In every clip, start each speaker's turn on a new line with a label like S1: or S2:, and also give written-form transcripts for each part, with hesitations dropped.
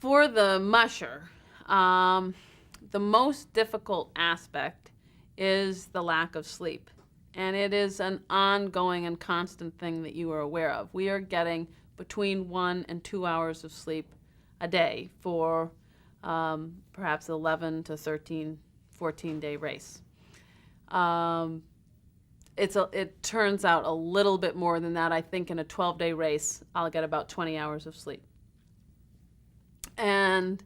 S1: For the musher, the most difficult aspect is the lack of sleep. And it is an ongoing and constant thing that you are aware of. We are getting between 1 and 2 hours of sleep a day for perhaps 11 to 13, 14-day race. It turns out a little bit more than that. I think in a 12-day race, I'll get about 20 hours of sleep. And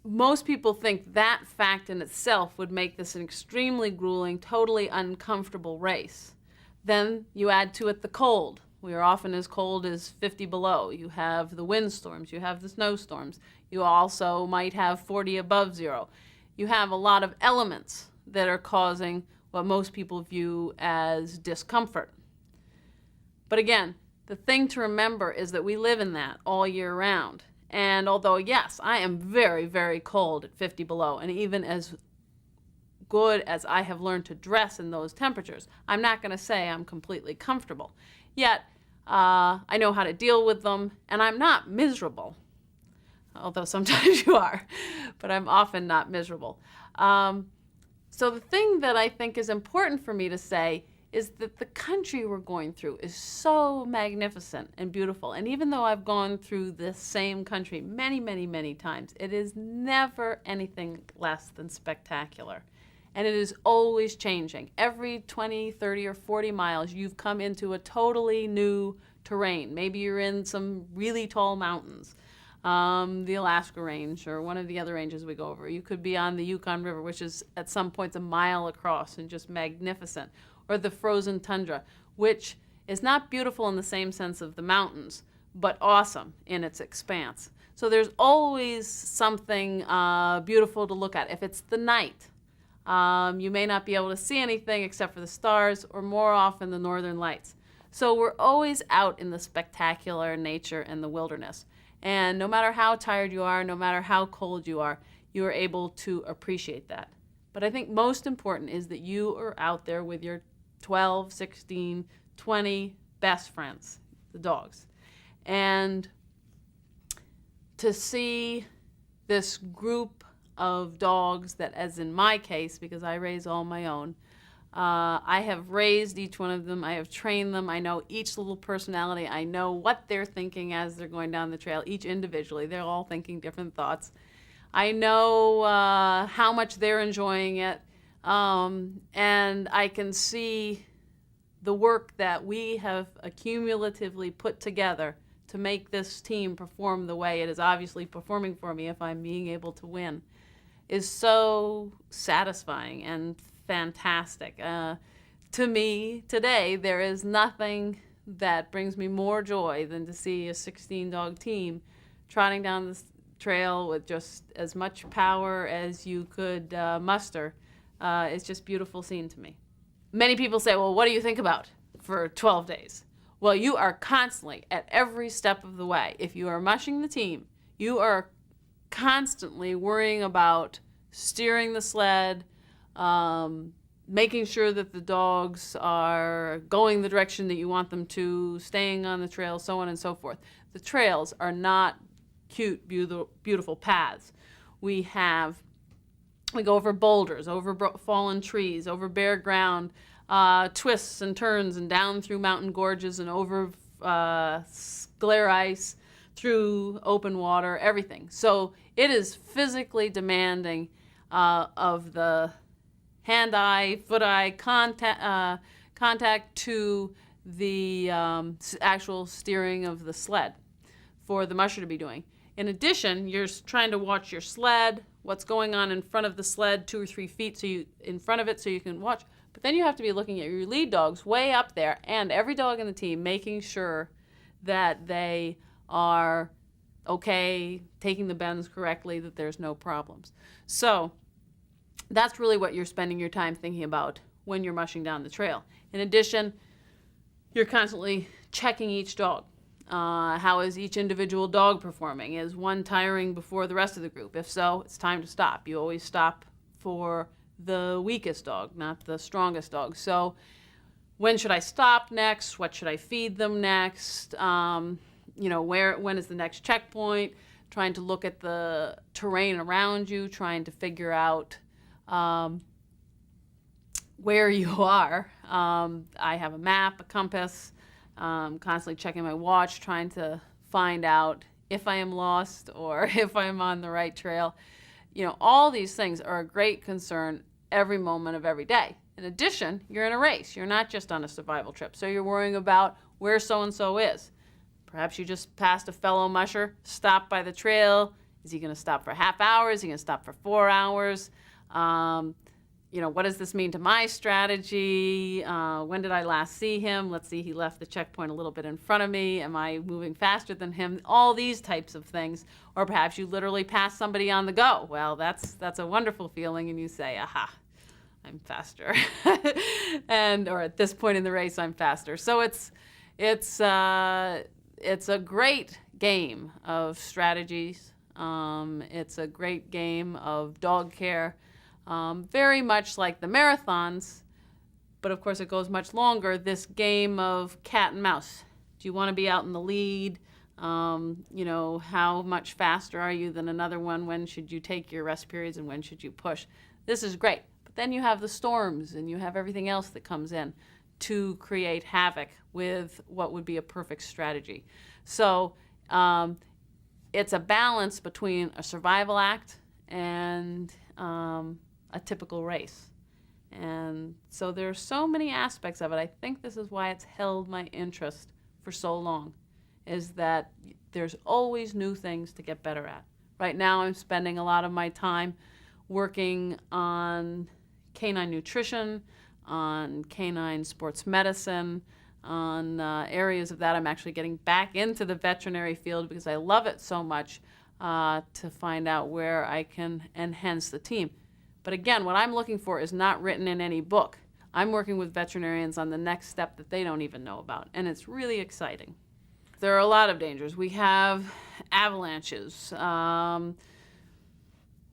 S1: most people think that fact in itself would make this an extremely grueling, totally uncomfortable race. Then you add to it the cold. We are often as cold as 50 below. You have the windstorms, you have the snowstorms. You also might have 40 above zero. You have a lot of elements that are causing what most people view as discomfort. But again, the thing to remember is that we live in that all year round. And although, yes, I am very, very cold at 50 below, and even as good as I have learned to dress in those temperatures, I'm not going to say I'm completely comfortable. Yet, I know how to deal with them, and I'm not miserable. Although sometimes you are, but I'm often not miserable. So the thing that I think is important for me to say is that the country we're going through is so magnificent and beautiful. And even though I've gone through this same country many, many, many times, it is never anything less than spectacular. And it is always changing. Every 20, 30, or 40 miles, you've come into a totally new terrain. Maybe you're in some really tall mountains, the Alaska range or one of the other ranges we go over. You could be on the Yukon River, which is at some points a mile across and just magnificent. Or the frozen tundra, which is not beautiful in the same sense of the mountains, but awesome in its expanse. So there's always something beautiful to look at. If it's the night, you may not be able to see anything except for the stars, or more often the northern lights. So we're always out in the spectacular nature and the wilderness. And no matter how tired you are, no matter how cold you are able to appreciate that. But I think most important is that you are out there with your 12, 16, 20 best friends, the dogs. And to see this group of dogs that, as in my case, because I raise all my own, I have raised each one of them. I have trained them. I know each little personality. I know what they're thinking as they're going down the trail, each individually. They're all thinking different thoughts. I know how much they're enjoying it. And I can see the work that we have accumulatively put together to make this team perform the way it is obviously performing for me if I'm being able to win is so satisfying and fantastic. To me, today, there is nothing that brings me more joy than to see a 16-dog team trotting down the trail with just as much power as you could muster. It's just a beautiful scene to me. Many people say, well, what do you think about for 12 days? Well, you are constantly, at every step of the way, if you are mushing the team, you are constantly worrying about steering the sled, making sure that the dogs are going the direction that you want them to, staying on the trail, so on and so forth. The trails are not cute, beautiful paths. We go over boulders, over fallen trees, over bare ground, twists and turns and down through mountain gorges and over glare ice, through open water, everything. So it is physically demanding of the hand-eye, foot-eye contact to the actual steering of the sled for the musher to be doing. In addition, you're trying to watch your sled, what's going on in front of the sled 2 or 3 feet in front of it so you can watch. But then you have to be looking at your lead dogs way up there and every dog in the team, making sure that they are okay, taking the bends correctly, that there's no problems. So that's really what you're spending your time thinking about when you're mushing down the trail. In addition, you're constantly checking each dog. How is each individual dog performing? Is one tiring before the rest of the group? If so, it's time to stop. You always stop for the weakest dog, not the strongest dog. So when should I stop next? What should I feed them next? When is the next checkpoint? Trying to look at the terrain around you, trying to figure out where you are. I have a map, a compass, constantly checking my watch, trying to find out if I am lost or if I'm on the right trail. All these things are a great concern every moment of every day. In addition, you're in a race. You're not just on a survival trip. So you're worrying about where so-and-so is. Perhaps you just passed a fellow musher, stopped by the trail. Is he going to stop for a half hour? Is he going to stop for 4 hours? What does this mean to my strategy? When did I last see him? Let's see, he left the checkpoint a little bit in front of me. Am I moving faster than him? All these types of things. Or perhaps you literally pass somebody on the go. Well, that's a wonderful feeling, and you say, aha, I'm faster. Or at this point in the race, I'm faster. So it's a great game of strategies. It's a great game of dog care. Very much like the marathons, but of course it goes much longer, this game of cat and mouse. Do you want to be out in the lead? How much faster are you than another one? When should you take your rest periods and when should you push? This is great. But then you have the storms and you have everything else that comes in to create havoc with what would be a perfect strategy. So it's a balance between a survival act and a typical race. And so there's so many aspects of it. I think this is why it's held my interest for so long, is that there's always new things to get better at. Right now I'm spending a lot of my time working on canine nutrition, on canine sports medicine, on areas of that. I'm actually getting back into the veterinary field because I love it so much, to find out where I can enhance the team. But again, what I'm looking for is not written in any book. I'm working with veterinarians on the next step that they don't even know about, and it's really exciting. There are a lot of dangers. We have avalanches.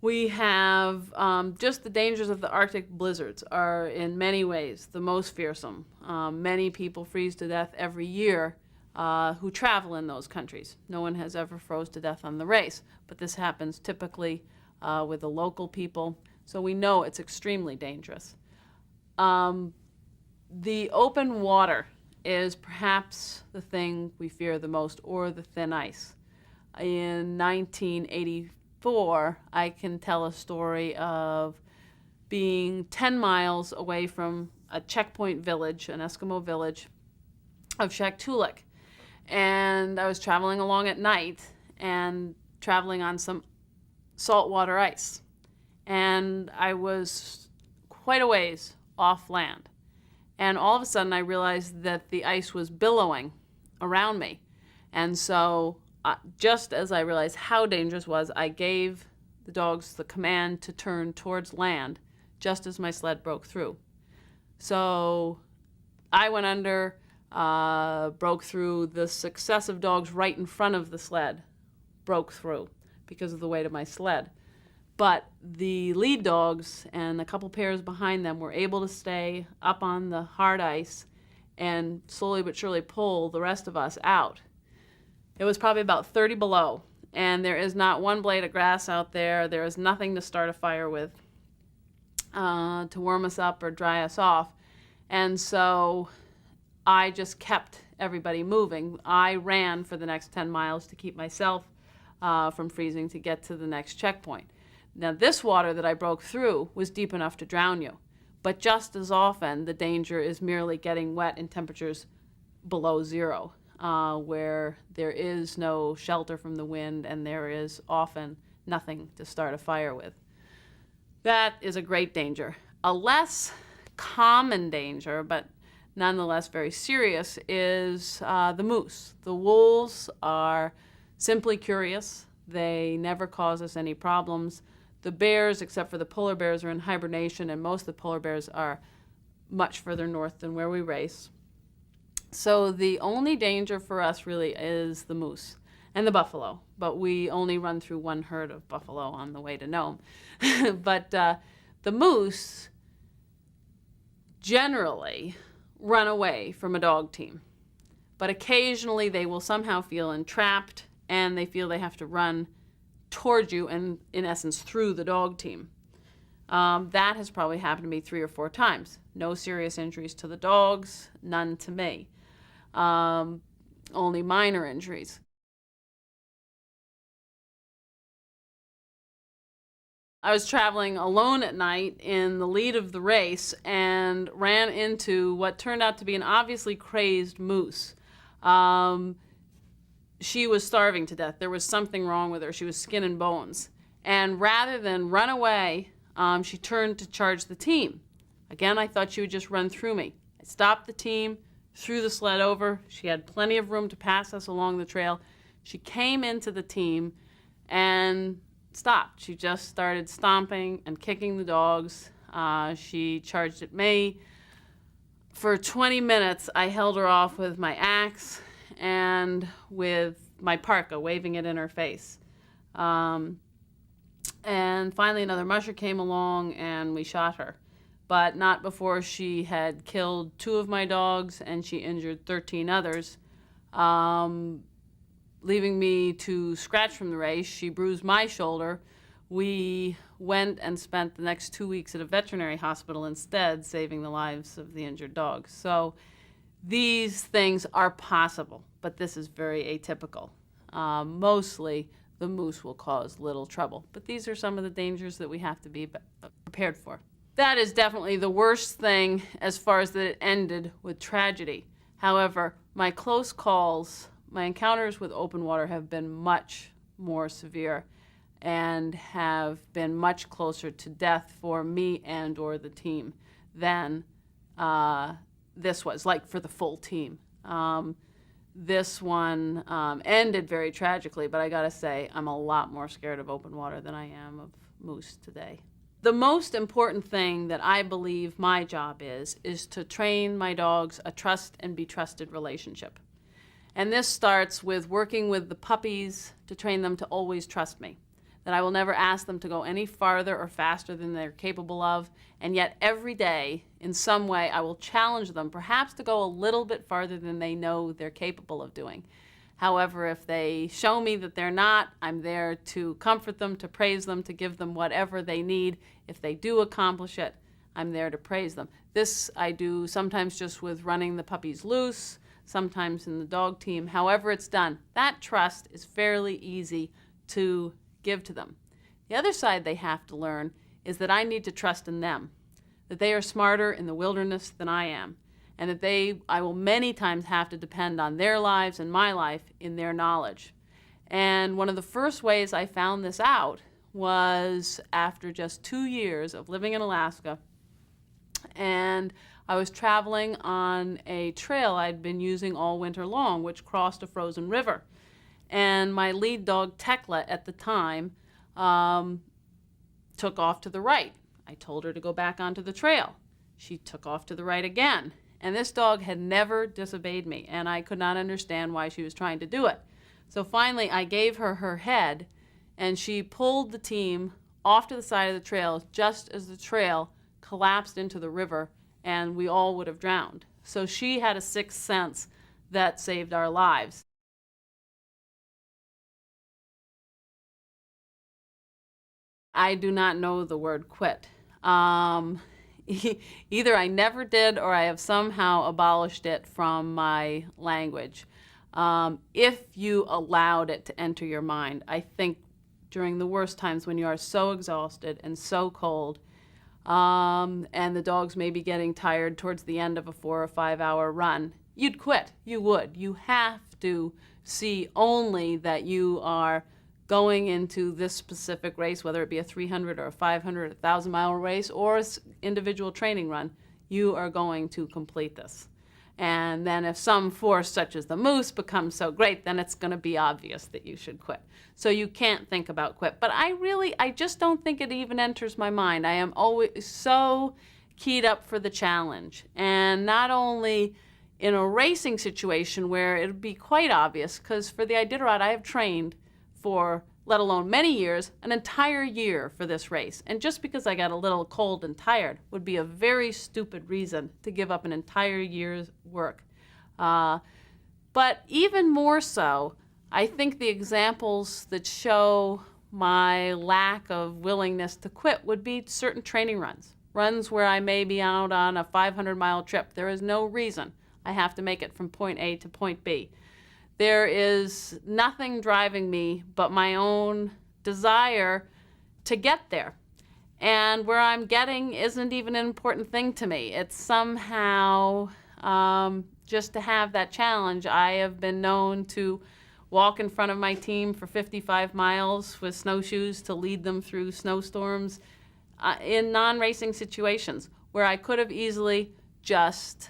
S1: We have just the dangers of the Arctic blizzards are in many ways the most fearsome. Many people freeze to death every year who travel in those countries. No one has ever froze to death on the race, but this happens typically with the local people. So we know it's extremely dangerous. The open water is perhaps the thing we fear the most, or the thin ice. In 1984, I can tell a story of being 10 miles away from a checkpoint village, an Eskimo village of Shaktoolik. And I was traveling along at night and traveling on some saltwater ice. And I was quite a ways off land. And all of a sudden I realized that the ice was billowing around me. And so just as I realized how dangerous it was, I gave the dogs the command to turn towards land just as my sled broke through. So I went under, broke through. The successive dogs right in front of the sled broke through because of the weight of my sled. But the lead dogs and a couple pairs behind them were able to stay up on the hard ice and slowly but surely pull the rest of us out. It was probably about 30 below, and there is not one blade of grass out there. There is nothing to start a fire with to warm us up or dry us off. And so I just kept everybody moving. I ran for the next 10 miles to keep myself from freezing to get to the next checkpoint. Now, this water that I broke through was deep enough to drown you, but just as often the danger is merely getting wet in temperatures below zero, where there is no shelter from the wind and there is often nothing to start a fire with. That is a great danger. A less common danger, but nonetheless very serious, is the moose. The wolves are simply curious. They never cause us any problems. The bears, except for the polar bears, are in hibernation, and most of the polar bears are much further north than where we race. So the only danger for us really is the moose and the buffalo, but we only run through one herd of buffalo on the way to Nome. But the moose generally run away from a dog team. But occasionally they will somehow feel entrapped and they feel they have to run towards you and, in essence, through the dog team. That has probably happened to me 3 or 4 times. No serious injuries to the dogs, none to me. Only minor injuries. I was traveling alone at night in the lead of the race and ran into what turned out to be an obviously crazed moose. She was starving to death. There was something wrong with her. She was skin and bones. And rather than run away, she turned to charge the team. Again, I thought she would just run through me. I stopped the team, threw the sled over. She had plenty of room to pass us along the trail. She came into the team and stopped. She just started stomping and kicking the dogs. She charged at me. For 20 minutes, I held her off with my axe and with my parka, waving it in her face. And finally, another musher came along and we shot her, but not before she had killed 2 of my dogs and she injured 13 others. Leaving me to scratch from the race. She bruised my shoulder. We went and spent the next 2 weeks at a veterinary hospital instead, saving the lives of the injured dogs. So these things are possible, but this is very atypical. Mostly the moose will cause little trouble, but these are some of the dangers that we have to be prepared for. That is definitely the worst thing as far as that it ended with tragedy. However, my close calls, my encounters with open water have been much more severe and have been much closer to death for me and or the team than this was, like for the full team. This one ended very tragically, but I gotta say, I'm a lot more scared of open water than I am of moose today. The most important thing that I believe my job is to train my dogs a trust and be trusted relationship. And this starts with working with the puppies to train them to always trust me, that I will never ask them to go any farther or faster than they're capable of, and yet every day, in some way, I will challenge them, perhaps to go a little bit farther than they know they're capable of doing. However, if they show me that they're not, I'm there to comfort them, to praise them, to give them whatever they need. If they do accomplish it, I'm there to praise them. This I do sometimes just with running the puppies loose, sometimes in the dog team. However it's done, that trust is fairly easy to give to them. The other side they have to learn is that I need to trust in them, that they are smarter in the wilderness than I am, and that I will many times have to depend on their lives and my life in their knowledge. And one of the first ways I found this out was after just 2 years of living in Alaska, and I was traveling on a trail I'd been using all winter long, which crossed a frozen river. And my lead dog, Tekla, at the time, took off to the right. I told her to go back onto the trail. She took off to the right again. And this dog had never disobeyed me, and I could not understand why she was trying to do it. So finally, I gave her her head, and she pulled the team off to the side of the trail just as the trail collapsed into the river, and we all would have drowned. So she had a sixth sense that saved our lives. I do not know the word quit. Either I never did or I have somehow abolished it from my language. If you allowed it to enter your mind, I think during the worst times when you are so exhausted and so cold, and the dogs may be getting tired towards the end of a 4 or 5 hour run, you'd quit. You would. You have to see only that you are going into this specific race, whether it be a 300 or a 500, 1,000 mile race, or an individual training run, you are going to complete this. And then if some force, such as the moose, becomes so great, then it's going to be obvious that you should quit. So you can't think about quit. But I just don't think it even enters my mind. I am always so keyed up for the challenge. And not only in a racing situation where it would be quite obvious, because for the Iditarod, I have trained for let alone many years, an entire year for this race. And just because I got a little cold and tired would be a very stupid reason to give up an entire year's work. But even more so, I think the examples that show my lack of willingness to quit would be certain training runs. Runs where I may be out on a 500-mile trip. There is no reason I have to make it from point A to point B. There is nothing driving me but my own desire to get there. And where I'm getting isn't even an important thing to me. It's somehow just to have that challenge. I have been known to walk in front of my team for 55 miles with snowshoes to lead them through snowstorms in non-racing situations where I could have easily just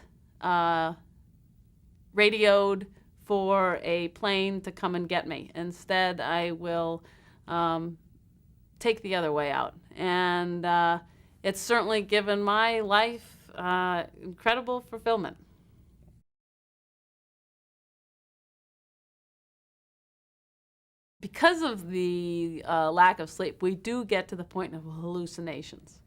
S1: radioed for a plane to come and get me. Instead, I will take the other way out. And it's certainly given my life incredible fulfillment. Because of the lack of sleep, we do get to the point of hallucinations.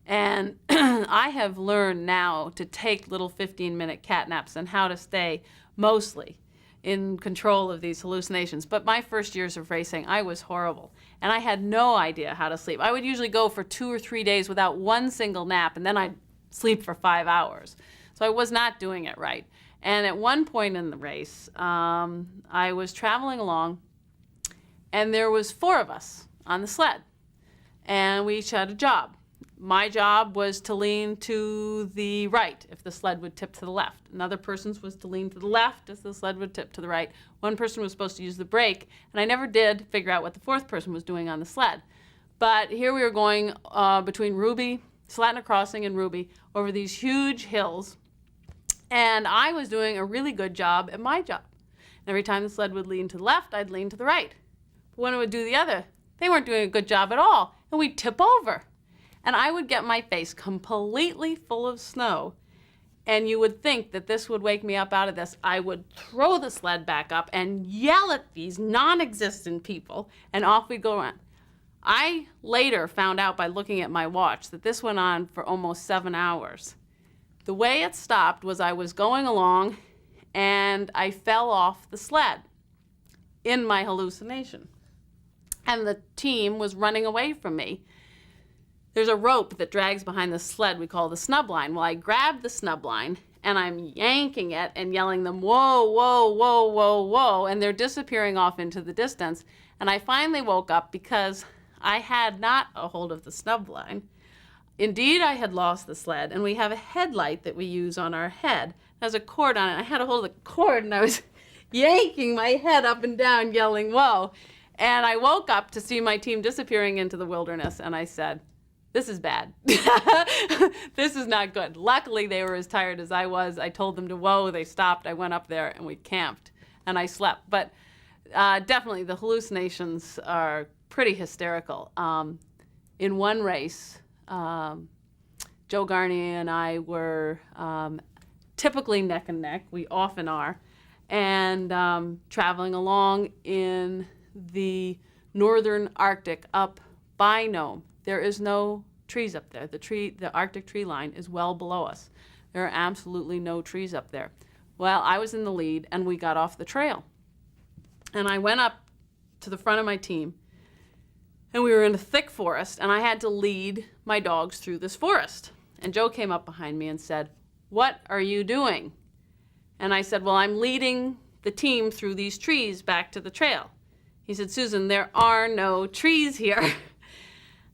S1: And I have learned now to take little 15-minute cat naps and how to stay mostly in control of these hallucinations. But my first years of racing, I was horrible. And I had no idea how to sleep. I would usually go for 2 or 3 days without one single nap, and then I'd sleep for 5 hours. So I was not doing it right. And at one point in the race, I was traveling along, and there was 4 of us on the sled. And we each had a job. My job was to lean to the right if the sled would tip to the left. Another person's was to lean to the left if the sled would tip to the right. One person was supposed to use the brake, and I never did figure out what the 4th person was doing on the sled. But here we were going between Ruby, Slatina Crossing and Ruby, over these huge hills, and I was doing a really good job at my job. And every time the sled would lean to the left, I'd lean to the right. But when it would do the other, they weren't doing a good job at all, and we'd tip over. And I would get my face completely full of snow, and you would think that this would wake me up out of this. I would throw the sled back up and yell at these non-existent people, and off we'd go around. I later found out by looking at my watch that this went on for almost 7 hours. The way it stopped was I was going along, and I fell off the sled in my hallucination. And the team was running away from me. There's a rope that drags behind the sled we call the snub line. Well, I grabbed the snub line, and I'm yanking it and yelling them, whoa, whoa, whoa, whoa, whoa, and they're disappearing off into the distance. And I finally woke up because I had not a hold of the snub line. Indeed, I had lost the sled, and we have a headlight that we use on our head. It has a cord on it. I had a hold of the cord, and I was yanking my head up and down, yelling, whoa. And I woke up to see my team disappearing into the wilderness, and I said, this is bad. This is not good. Luckily, they were as tired as I was. I told them to whoa. They stopped. I went up there, and we camped, and I slept. But definitely, the hallucinations are pretty hysterical. In one race, Joe Garnier and I were typically neck and neck. We often are. And traveling along in the northern Arctic up by Nome. There is no trees up there. The Arctic tree line is well below us. There are absolutely no trees up there. Well, I was in the lead, and we got off the trail. And I went up to the front of my team, and we were in a thick forest, and I had to lead my dogs through this forest. And Joe came up behind me and said, what are you doing? And I said, well, I'm leading the team through these trees back to the trail. He said, Susan, there are no trees here.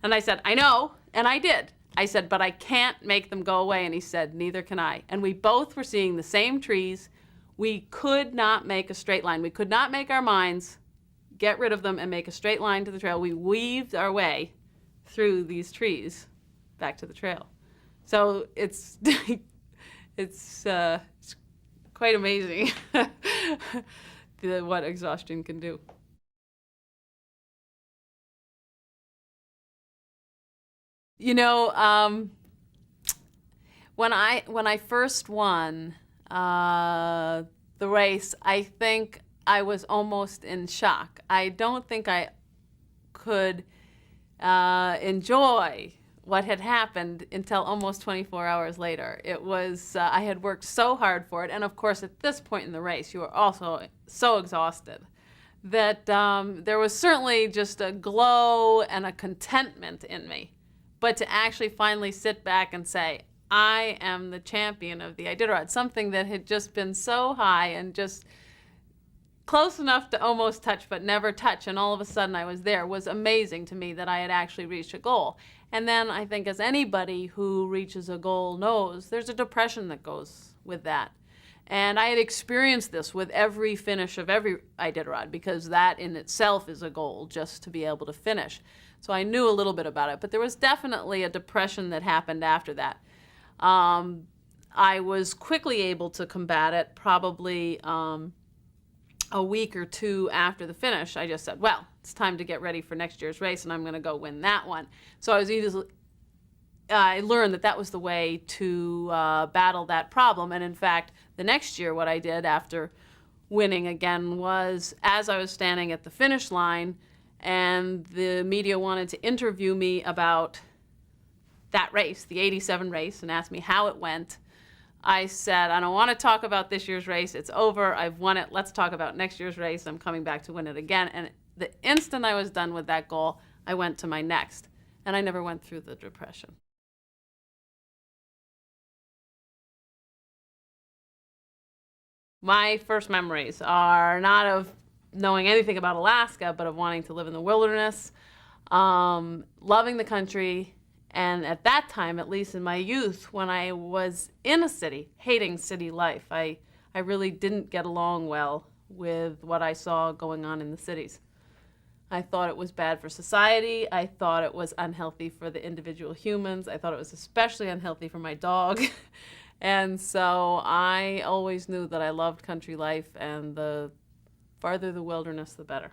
S1: And I said, I know, and I did. I said, but I can't make them go away. And he said, neither can I. And we both were seeing the same trees. We could not make a straight line. We could not make our minds get rid of them and make a straight line to the trail. We weaved our way through these trees back to the trail. So it's quite amazing what exhaustion can do. You know, when I first won the race, I think I was almost in shock. I don't think I could enjoy what had happened until almost 24 hours later. It was, I had worked so hard for it, and of course at this point in the race you were also so exhausted that there was certainly just a glow and a contentment in me. But to actually finally sit back and say, I am the champion of the Iditarod, something that had just been so high and just close enough to almost touch but never touch, and all of a sudden I was there, was amazing to me that I had actually reached a goal. And then I think, as anybody who reaches a goal knows, there's a depression that goes with that. And I had experienced this with every finish of every Iditarod, because that in itself is a goal, just to be able to finish. So I knew a little bit about it, but there was definitely a depression that happened after that. I was quickly able to combat it, probably a week or two after the finish. I just said, well, it's time to get ready for next year's race, and I'm going to go win that one. So I learned that that was the way to battle that problem. And in fact, the next year, what I did after winning again was, as I was standing at the finish line and the media wanted to interview me about that race, the 87 race, and asked me how it went, I said, I don't want to talk about this year's race. It's over. I've won it. Let's talk about next year's race. I'm coming back to win it again. And the instant I was done with that goal, I went to my next. And I never went through the depression. My first memories are not of knowing anything about Alaska, but of wanting to live in the wilderness, loving the country, and at that time, at least in my youth, when I was in a city, hating city life. I really didn't get along well with what I saw going on in the cities. I thought it was bad for society. I thought it was unhealthy for the individual humans. I thought it was especially unhealthy for my dog. And so I always knew that I loved country life, and the farther the wilderness, the better.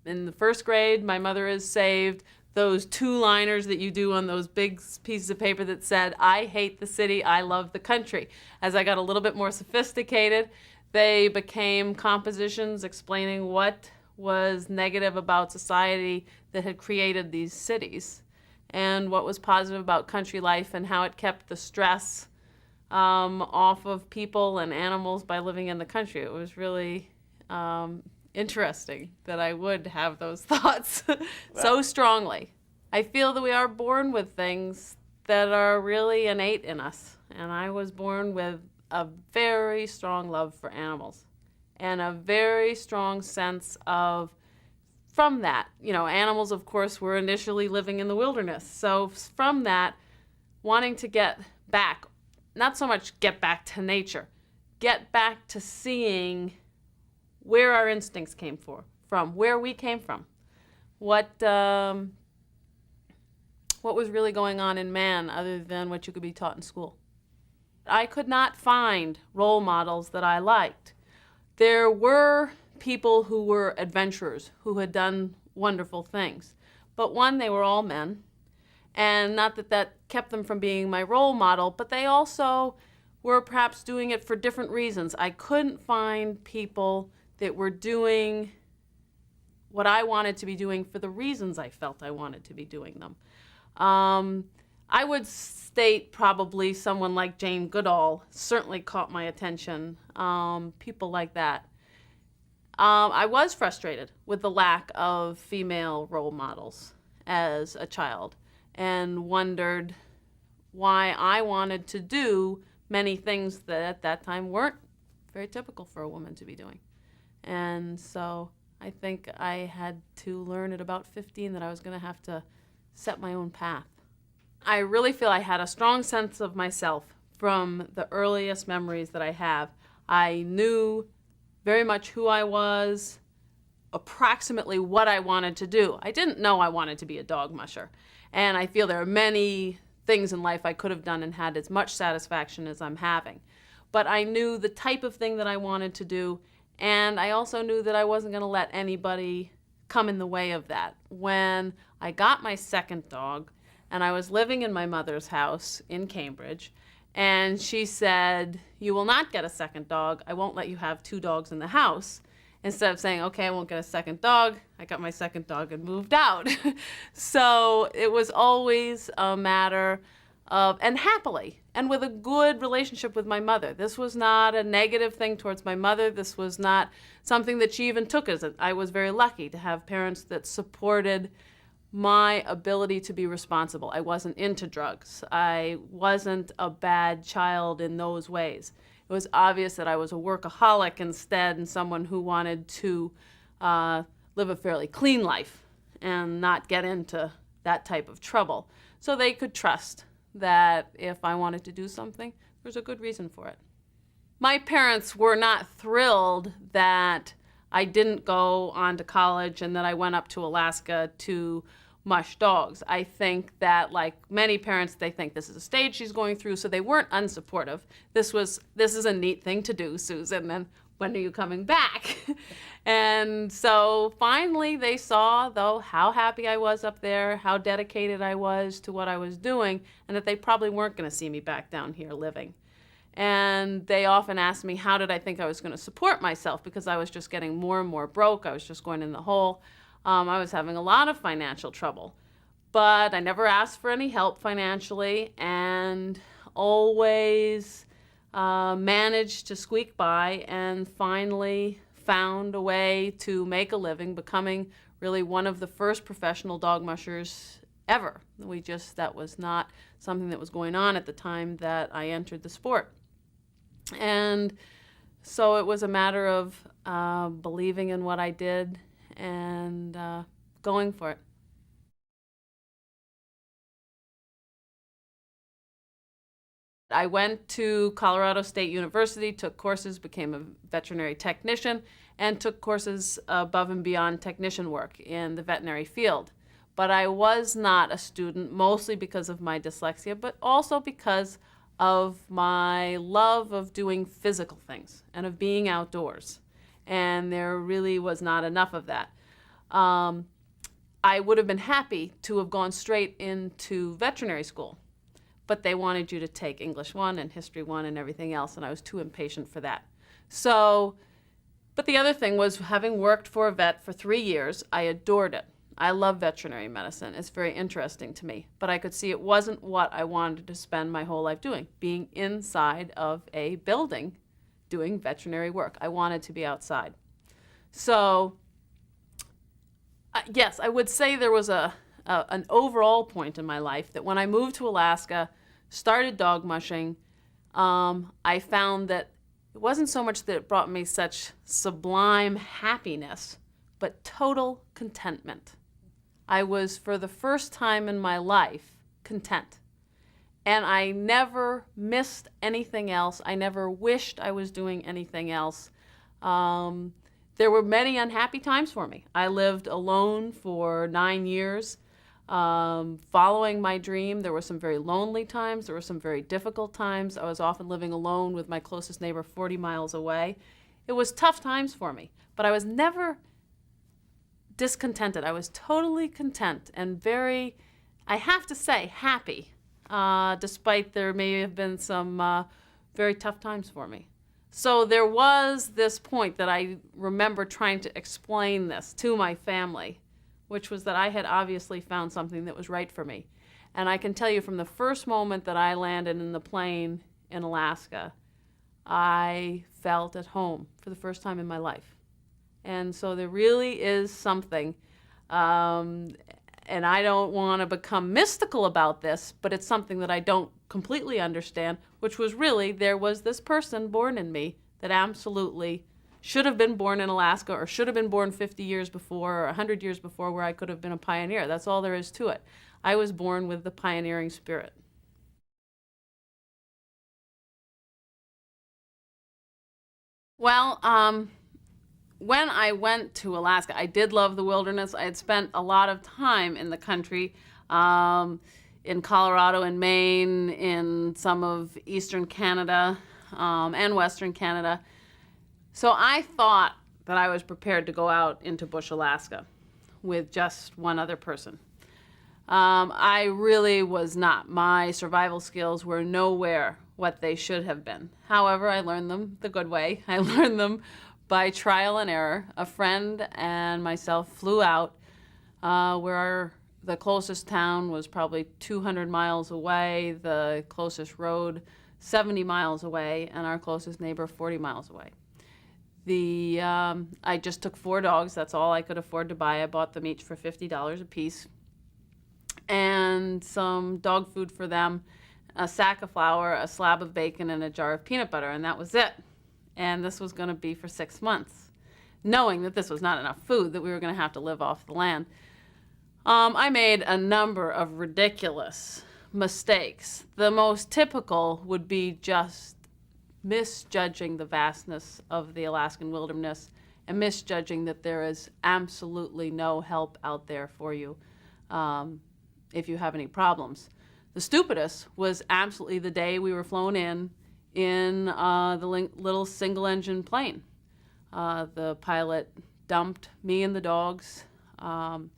S1: In the first grade, my mother is saved. Those two-liners that you do on those big pieces of paper that said, I hate the city, I love the country. As I got a little bit more sophisticated, they became compositions explaining what was negative about society that had created these cities, and what was positive about country life, and how it kept the stress off of people and animals by living in the country. It was really interesting that I would have those thoughts so strongly. I feel that we are born with things that are really innate in us, and I was born with a very strong love for animals and a very strong sense of, from that, you know, animals of course were initially living in the wilderness, so from that, wanting to get back, not so much get back to nature, get back to seeing where our instincts came from, where we came from, what was really going on in man other than what you could be taught in school. I could not find role models that I liked. There were people who were adventurers, who had done wonderful things, but one, they were all men, and not that that kept them from being my role model, but they also were perhaps doing it for different reasons. I couldn't find people that were doing what I wanted to be doing for the reasons I felt I wanted to be doing them. I would state probably someone like Jane Goodall certainly caught my attention, people like that. I was frustrated with the lack of female role models as a child, and wondered why I wanted to do many things that at that time weren't very typical for a woman to be doing. And so I think I had to learn at about 15 that I was going to have to set my own path. I really feel I had a strong sense of myself from the earliest memories that I have. I knew very much who I was, approximately what I wanted to do. I didn't know I wanted to be a dog musher. And I feel there are many things in life I could have done and had as much satisfaction as I'm having. But I knew the type of thing that I wanted to do, and I also knew that I wasn't going to let anybody come in the way of that. When I got my second dog, and I was living in my mother's house in Cambridge, and she said, "You will not get a second dog. I won't let you have two dogs in the house." Instead of saying, okay, I won't get a second dog, I got my second dog and moved out. So it was always a matter of, and happily, and with a good relationship with my mother. This was not a negative thing towards my mother. This was not something that she even took as it. I was very lucky to have parents that supported my ability to be responsible. I wasn't into drugs. I wasn't a bad child in those ways. It was obvious that I was a workaholic instead, and someone who wanted to live a fairly clean life and not get into that type of trouble. So they could trust that if I wanted to do something, there's a good reason for it. My parents were not thrilled that I didn't go on to college and that I went up to Alaska to mush dogs. I think that, like many parents, they think this is a stage she's going through, so they weren't unsupportive. This is a neat thing to do, Susan, and when are you coming back? And so finally they saw, though, how happy I was up there, how dedicated I was to what I was doing, and that they probably weren't going to see me back down here living. And they often asked me, how did I think I was going to support myself? Because I was just getting more and more broke. I was just going in the hole. I was having a lot of financial trouble. But I never asked for any help financially, and always managed to squeak by, and finally found a way to make a living, becoming really one of the first professional dog mushers ever. That was not something that was going on at the time that I entered the sport. And so it was a matter of believing in what I did and going for it. I went to Colorado State University, took courses, became a veterinary technician, and took courses above and beyond technician work in the veterinary field. But I was not a student, mostly because of my dyslexia, but also because of my love of doing physical things and of being outdoors. And there really was not enough of that. I would have been happy to have gone straight into veterinary school, but they wanted you to take English 1 and History 1 and everything else, and I was too impatient for that. So, but the other thing was, having worked for a vet for 3 years, I adored it. I love veterinary medicine. It's very interesting to me, but I could see it wasn't what I wanted to spend my whole life doing, being inside of a building doing veterinary work. I wanted to be outside. So, yes, I would say there was an overall point in my life that when I moved to Alaska, started dog mushing, I found that it wasn't so much that it brought me such sublime happiness, but total contentment. I was, for the first time in my life, content. And I never missed anything else. I never wished I was doing anything else. There were many unhappy times for me. I lived alone for 9 years. Following my dream, there were some very lonely times. There were some very difficult times. I was often living alone with my closest neighbor 40 miles away. It was tough times for me, but I was never discontented. I was totally content and very, I have to say, happy, despite there may have been some very tough times for me. So there was this point that I remember trying to explain this to my family, which was that I had obviously found something that was right for me. And I can tell you, from the first moment that I landed in the plane in Alaska, I felt at home for the first time in my life. And so there really is something, and I don't want to become mystical about this, but it's something that I don't completely understand, which was really, there was this person born in me that absolutely should have been born in Alaska, or should have been born 50 years before or 100 years before, where I could have been a pioneer. That's all there is to it. I was born with the pioneering spirit. Well, when I went to Alaska, I did love the wilderness. I had spent a lot of time in the country, in Colorado and Maine, in some of eastern Canada, and western Canada. So I thought that I was prepared to go out into bush Alaska with just one other person. I really was not. My survival skills were nowhere what they should have been. However, I learned them the good way. I learned them by trial and error. A friend and myself flew out where the closest town was probably 200 miles away, the closest road 70 miles away, and our closest neighbor 40 miles away. I just took 4 dogs. That's all I could afford to buy. I bought them each for $50 a piece. And some dog food for them, a sack of flour, a slab of bacon, and a jar of peanut butter, and that was it. And this was going to be for 6 months, knowing that this was not enough food, that we were going to have to live off the land. I made a number of ridiculous mistakes. The most typical would be just misjudging the vastness of the Alaskan wilderness and misjudging that there is absolutely no help out there for you if you have any problems. The stupidest was absolutely the day we were flown in the little single-engine plane. The pilot dumped me and the dogs. It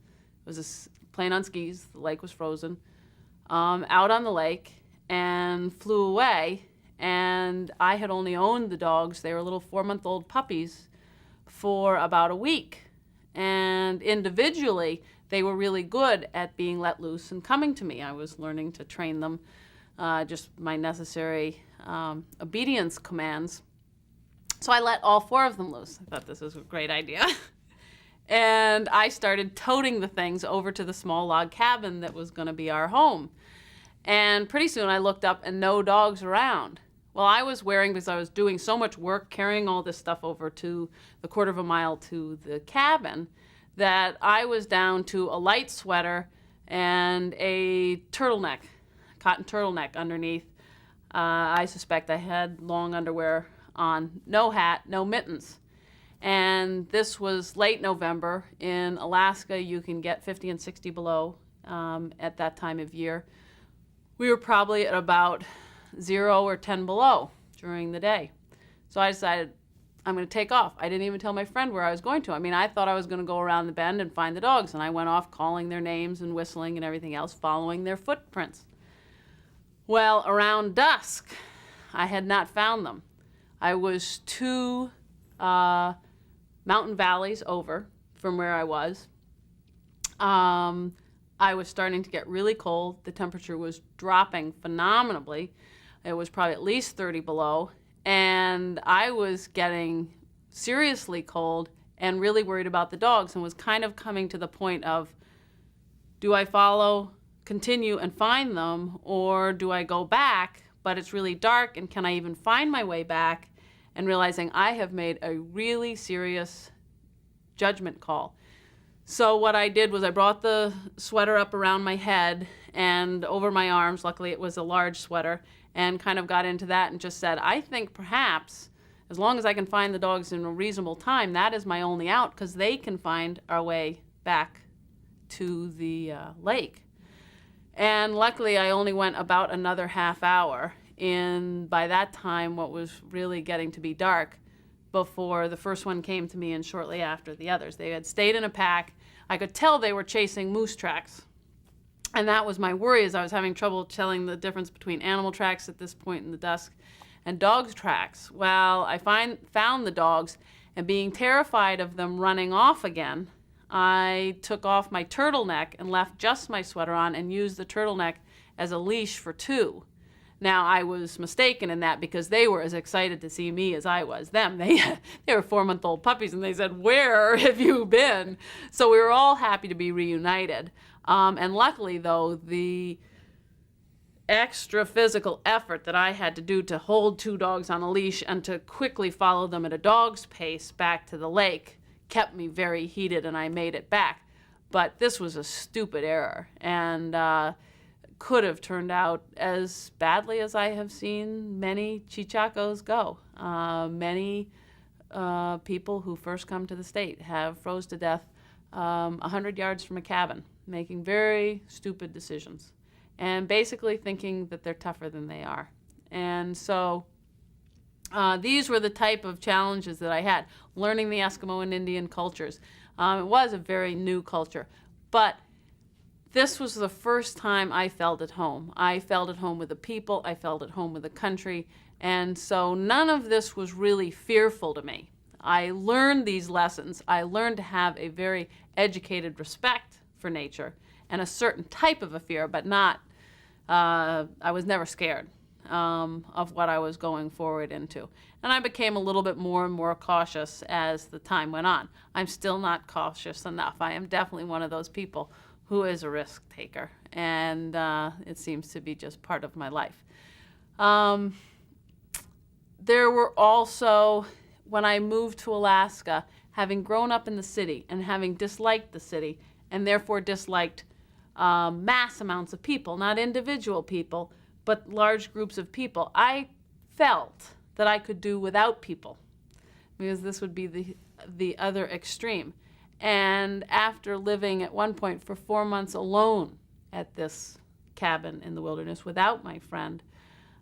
S1: was a plane on skis. The lake was frozen. Out on the lake and flew away. And I had only owned the dogs. They were little 4-month-old puppies for about a week. And individually, they were really good at being let loose and coming to me. I was learning to train them, just my necessary obedience commands. So I let all 4 of them loose. I thought this was a great idea. And I started toting the things over to the small log cabin that was going to be our home. And pretty soon I looked up and no dogs around. Well, I was wearing, because I was doing so much work carrying all this stuff over to the 1/4 mile to the cabin, that I was down to a light sweater and a turtleneck, cotton turtleneck underneath. I suspect I had long underwear on, no hat, no mittens. And this was late November. In Alaska, you can get 50 and 60 below at that time of year. We were probably at about 0 or 10 below during the day. So I decided I'm going to take off. I didn't even tell my friend where I was going to. I mean, I thought I was going to go around the bend and find the dogs, and I went off calling their names and whistling and everything else, following their footprints. Well, around dusk, I had not found them. I was 2 mountain valleys over from where I was. I was starting to get really cold. The temperature was dropping phenomenally. It was probably at least 30 below. And I was getting seriously cold and really worried about the dogs, and was kind of coming to the point of, do I follow, continue and find them, or do I go back, but it's really dark, and can I even find my way back? And realizing I have made a really serious judgment call. So what I did was I brought the sweater up around my head and over my arms. Luckily it was a large sweater, and kind of got into that and just said, I think perhaps as long as I can find the dogs in a reasonable time, that is my only out, because they can find our way back to the lake. And luckily I only went about another half hour in, by that time, what was really getting to be dark, before the first one came to me and shortly after the others. They had stayed in a pack. I could tell they were chasing moose tracks. And that was my worry, as I was having trouble telling the difference between animal tracks at this point in the dusk and dogs' tracks. Well, I found the dogs, and being terrified of them running off again, I took off my turtleneck and left just my sweater on and used the turtleneck as a leash for 2. Now, I was mistaken in that, because they were as excited to see me as I was them. They were 4-month-old puppies, and they said, where have you been? So we were all happy to be reunited. And luckily, though, the extra physical effort that I had to do to hold 2 dogs on a leash and to quickly follow them at a dog's pace back to the lake kept me very heated, and I made it back. But this was a stupid error, and could have turned out as badly as I have seen many Chichacos go. Many people who first come to the state have froze to death 100 yards from a cabin, making very stupid decisions and basically thinking that they're tougher than they are. And so these were the type of challenges that I had, learning the Eskimo and Indian cultures. It was a very new culture, but this was the first time I felt at home. I felt at home with the people, I felt at home with the country, and so none of this was really fearful to me. I learned these lessons. I learned to have a very educated respect for nature and a certain type of a fear, but not, I was never scared of what I was going forward into. And I became a little bit more and more cautious as the time went on. I'm still not cautious enough. I am definitely one of those people who is a risk taker, and it seems to be just part of my life. There were also, when I moved to Alaska, having grown up in the city and having disliked the city and therefore disliked mass amounts of people, not individual people, but large groups of people, I felt that I could do without people, because this would be the other extreme. And after living at one point for 4 months alone at this cabin in the wilderness without my friend,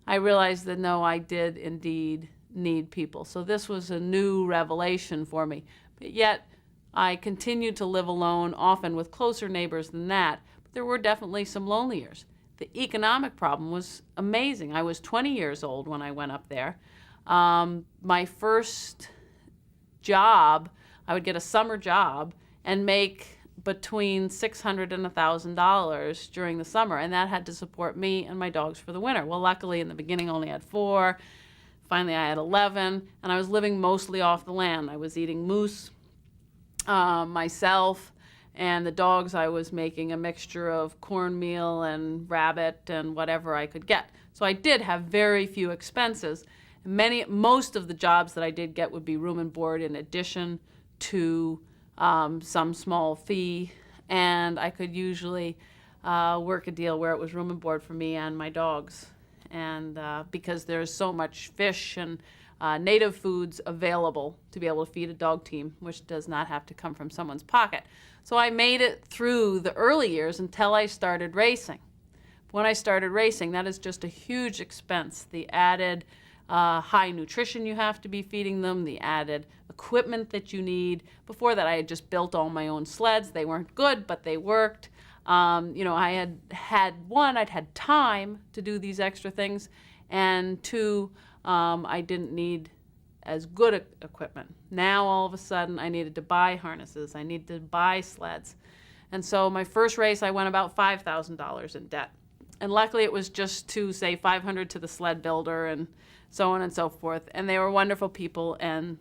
S1: I realized that no, I did indeed need people. So this was a new revelation for me. But yet I continued to live alone, often with closer neighbors than that. But there were definitely some lonely years. The economic problem was amazing. I was 20 years old when I went up there. My first job, I would get a summer job and make between $600 and $1,000 during the summer, and that had to support me and my dogs for the winter. Well, luckily in the beginning I only had 4. Finally I had 11, and I was living mostly off the land. I was eating moose myself, and the dogs I was making a mixture of cornmeal and rabbit and whatever I could get. So I did have very few expenses. Most of the jobs that I did get would be room and board in addition to some small fee, and I could usually work a deal where it was room and board for me and my dogs. And because there's so much fish and native foods available to be able to feed a dog team, which does not have to come from someone's pocket. So I made it through the early years until I started racing. When I started racing, that is just a huge expense. The added high nutrition you have to be feeding them, the added equipment that you need. Before that, I had just built all my own sleds. They weren't good, but they worked. I I'd had time to do these extra things, and 2, I didn't need as good equipment. Now, all of a sudden, I needed to buy harnesses. I needed to buy sleds. And so my first race, I went about $5,000 in debt. And luckily, it was just to, say, $500 to the sled builder and so on and so forth. And they were wonderful people and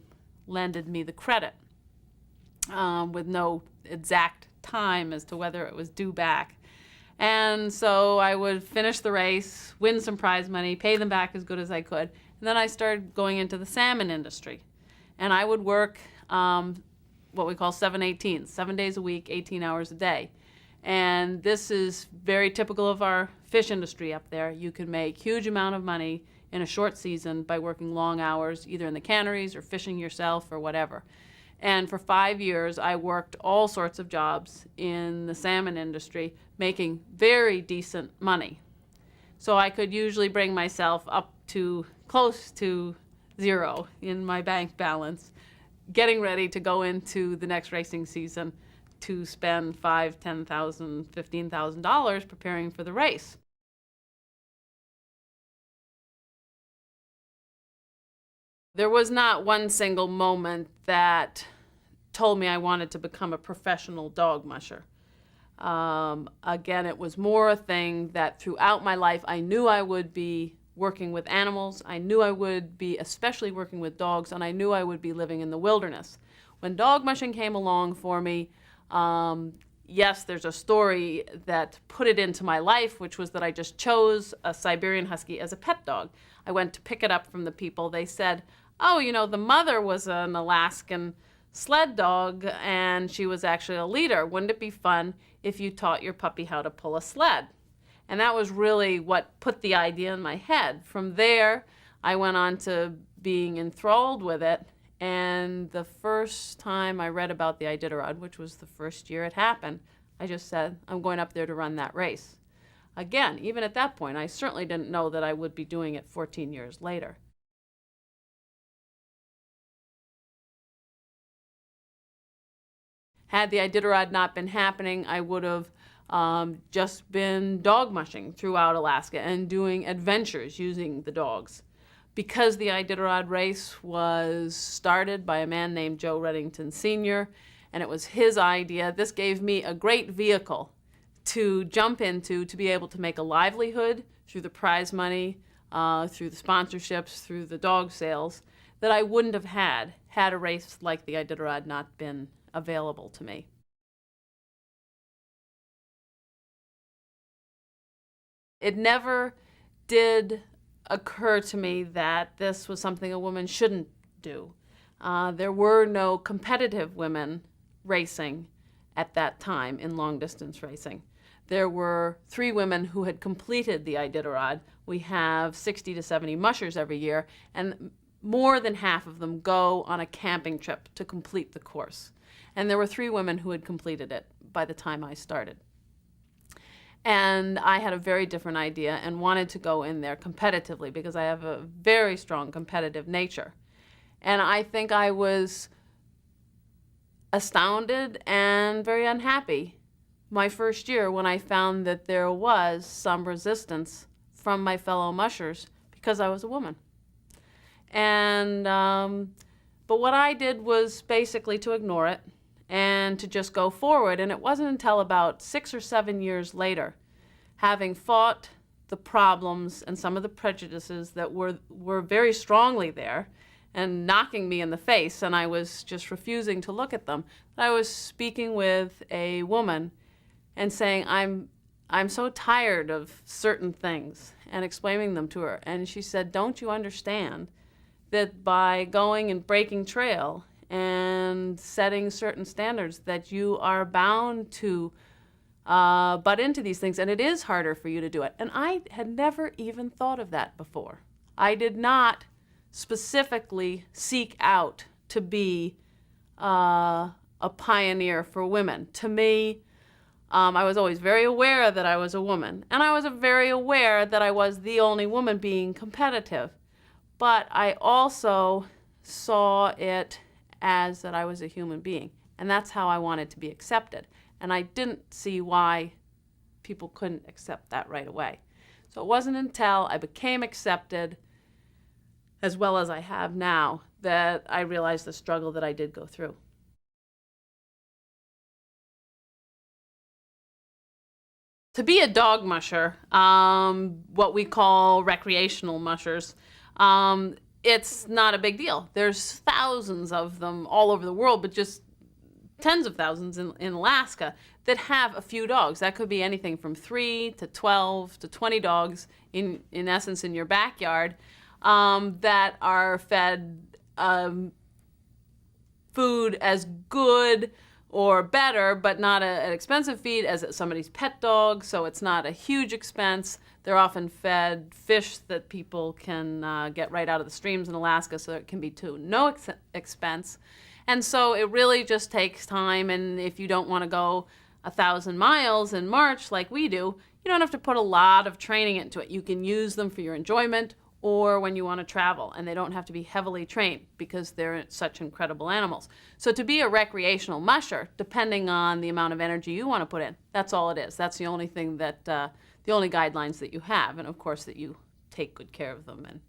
S1: lended me the credit with no exact time as to whether it was due back. And so I would finish the race, win some prize money, pay them back as good as I could. And then I started going into the salmon industry. And I would work what we call 7/18, 7 days a week, 18 hours a day. And this is very typical of our fish industry up there. You can make huge amount of money in a short season by working long hours, either in the canneries or fishing yourself or whatever. And for 5 years, I worked all sorts of jobs in the salmon industry, making very decent money. So I could usually bring myself up to close to zero in my bank balance, getting ready to go into the next racing season to spend $5,000, $10,000, $15,000 preparing for the race. There was not one single moment that told me I wanted to become a professional dog musher. Again, it was more a thing that throughout my life I knew I would be working with animals. I knew I would be especially working with dogs, and I knew I would be living in the wilderness. When dog mushing came along for me, yes, there's a story that put it into my life, which was that I just chose a Siberian Husky as a pet dog. I went to pick it up from the people. They said, oh, the mother was an Alaskan Sled-Dog, and she was actually a leader. Wouldn't it be fun if you taught your puppy how to pull a sled? And that was really what put the idea in my head. From there, I went on to being enthralled with it. And the first time I read about the Iditarod, which was the first year it happened, I just said, I'm going up there to run that race. Again, even at that point, I certainly didn't know that I would be doing it 14 years later. Had the Iditarod not been happening, I would have just been dog mushing throughout Alaska and doing adventures using the dogs. because the Iditarod race was started by a man named Joe Reddington Sr., and it was his idea, this gave me a great vehicle to jump into to be able to make a livelihood through the prize money, through the sponsorships, through the dog sales, that I wouldn't have had a race like the Iditarod not been available to me. It never did occur to me that this was something a woman shouldn't do. There were no competitive women racing at that time in long-distance racing. There were 3 women who had completed the Iditarod. We have 60 to 70 mushers every year, and more than half of them go on a camping trip to complete the course. And there were 3 women who had completed it by the time I started. And I had a very different idea and wanted to go in there competitively because I have a very strong competitive nature. And I think I was astounded and very unhappy my first year when I found that there was some resistance from my fellow mushers because I was a woman. And but what I did was basically to ignore it and to just go forward. And it wasn't until about 6 or 7 years later, having fought the problems and some of the prejudices that were very strongly there and knocking me in the face, and I was just refusing to look at them, that I was speaking with a woman and saying, I'm so tired of certain things, and explaining them to her. And she said, don't you understand that by going and breaking trail and setting certain standards that you are bound to butt into these things, and it is harder for you to do it. And I had never even thought of that before. I did not specifically seek out to be a pioneer for women. To me, I was always very aware that I was a woman, and I was very aware that I was the only woman being competitive. But I also saw it as that I was a human being, and that's how I wanted to be accepted. And I didn't see why people couldn't accept that right away. So it wasn't until I became accepted, as well as I have now, that I realized the struggle that I did go through. To be a dog musher, what we call recreational mushers, it's not a big deal. There's thousands of them all over the world, but just tens of thousands in Alaska that have a few dogs. That could be anything from 3 to 12 to 20 dogs in essence in your backyard that are fed food as good or better, but not an expensive feed as somebody's pet dog, so it's not a huge expense. They're often fed fish that people can get right out of the streams in Alaska, so it can be to no expense. And so it really just takes time, and if you don't want to go 1,000 miles in March like we do, you don't have to put a lot of training into it. You can use them for your enjoyment or when you want to travel, and they don't have to be heavily trained because they're such incredible animals. So to be a recreational musher, depending on the amount of energy you want to put in, that's all it is. That's the only thing that, the only guidelines that you have, and of course that you take good care of them and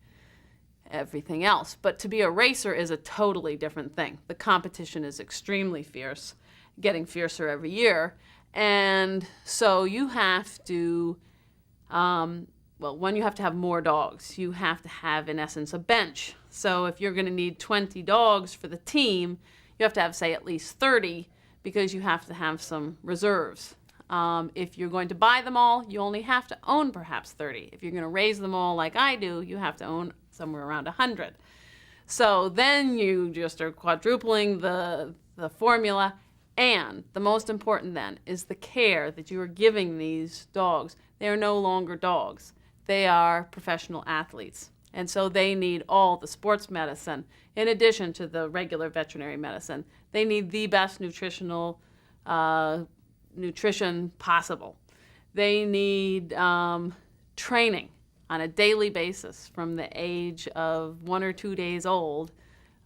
S1: everything else. But to be a racer is a totally different thing. The competition is extremely fierce, getting fiercer every year. And so you have to, well, one, you have to have more dogs. You have to have, in essence, a bench. So if you're going to need 20 dogs for the team, you have to have, say, at least 30 because you have to have some reserves. If you're going to buy them all, you only have to own perhaps 30. If you're going to raise them all like I do, you have to own somewhere around 100. So then you just are quadrupling the formula. And the most important then is the care that you are giving these dogs. They are no longer dogs. They are professional athletes. And so they need all the sports medicine in addition to the regular veterinary medicine. They need the best nutrition possible. They need training on a daily basis from the age of 1 or 2 days old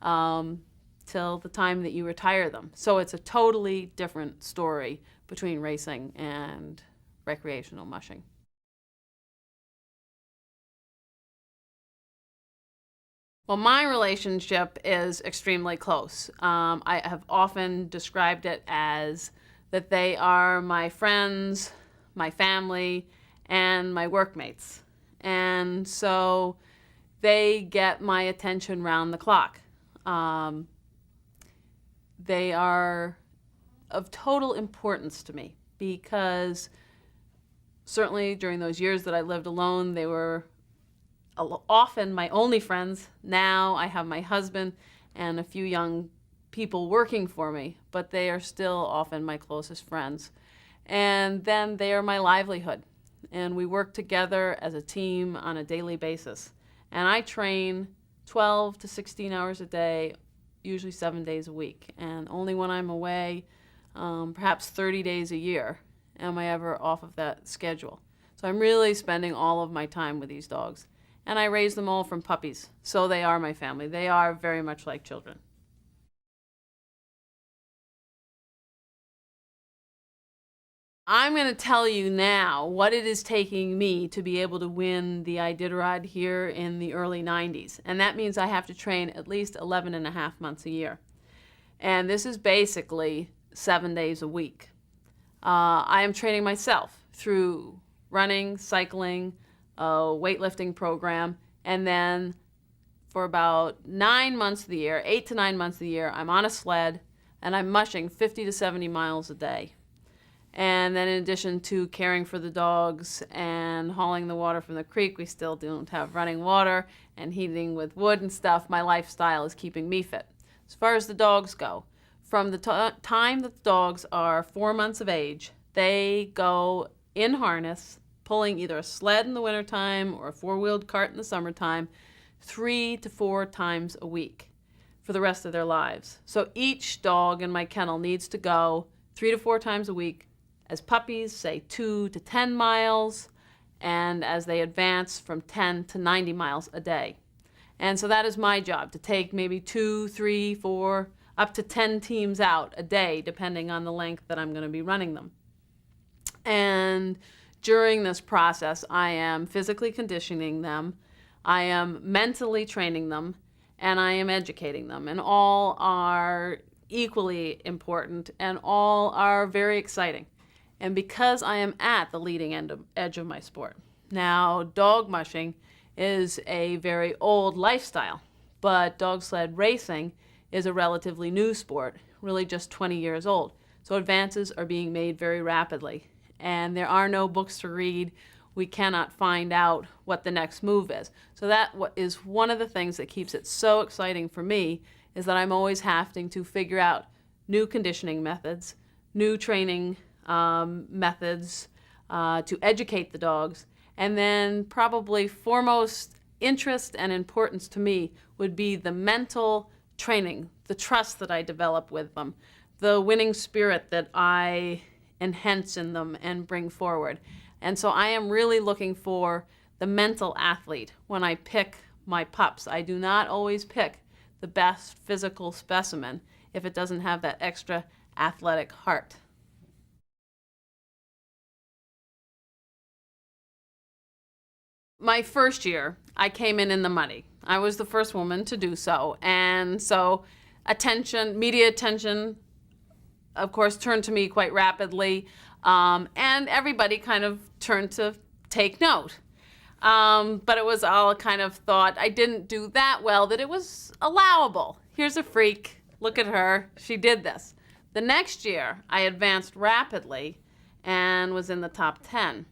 S1: till the time that you retire them. So it's a totally different story between racing and recreational mushing. Well, my relationship is extremely close. I have often described it as that they are my friends, my family, and my workmates. And so they get my attention round the clock. They are of total importance to me because certainly during those years that I lived alone, they were often my only friends. Now I have my husband and a few young people working for me, but they are still often my closest friends. And then they are my livelihood. And we work together as a team on a daily basis. And I train 12 to 16 hours a day, usually 7 days a week. And only when I'm away, perhaps 30 days a year, am I ever off of that schedule. So I'm really spending all of my time with these dogs. And I raise them all from puppies. So they are my family. They are very much like children. I'm going to tell you now what it is taking me to be able to win the Iditarod here in the early 90s. And that means I have to train at least 11 and a half months a year. And this is basically 7 days a week. I am training myself through running, cycling, a weightlifting program, and then for about 9 months of the year, 8 to 9 months of the year, I'm on a sled and I'm mushing 50 to 70 miles a day. And then in addition to caring for the dogs and hauling the water from the creek, we still don't have running water and heating with wood and stuff. My lifestyle is keeping me fit. As far as the dogs go, from the time that the dogs are 4 months of age, they go in harness, pulling either a sled in the wintertime or a four-wheeled cart in the summertime, 3 to 4 times a week for the rest of their lives. So each dog in my kennel needs to go 3 to 4 times a week. As puppies, say 2 to 10 miles, and as they advance from 10 to 90 miles a day. And so that is my job, to take maybe 2, 3, 4, up to 10 teams out a day, depending on the length that I'm going to be running them. And during this process, I am physically conditioning them, I am mentally training them, and I am educating them. And all are equally important, and all are very exciting. And because I am at the leading edge of my sport. Now, dog mushing is a very old lifestyle, but dog sled racing is a relatively new sport, really just 20 years old. So advances are being made very rapidly, and there are no books to read. We cannot find out what the next move is. So that is one of the things that keeps it so exciting for me, is that I'm always having to figure out new conditioning methods, new training methods to educate the dogs. And then probably foremost interest and importance to me would be the mental training, the trust that I develop with them, the winning spirit that I enhance in them and bring forward. And so I am really looking for the mental athlete when I pick my pups. I do not always pick the best physical specimen if it doesn't have that extra athletic heart. My first year, I came in the money. I was the first woman to do so. And so media attention, of course, turned to me quite rapidly. And everybody kind of turned to take note. But it was all kind of thought I didn't do that well, that it was allowable. Here's a freak. Look at her. She did this. The next year, I advanced rapidly and was in the top 10.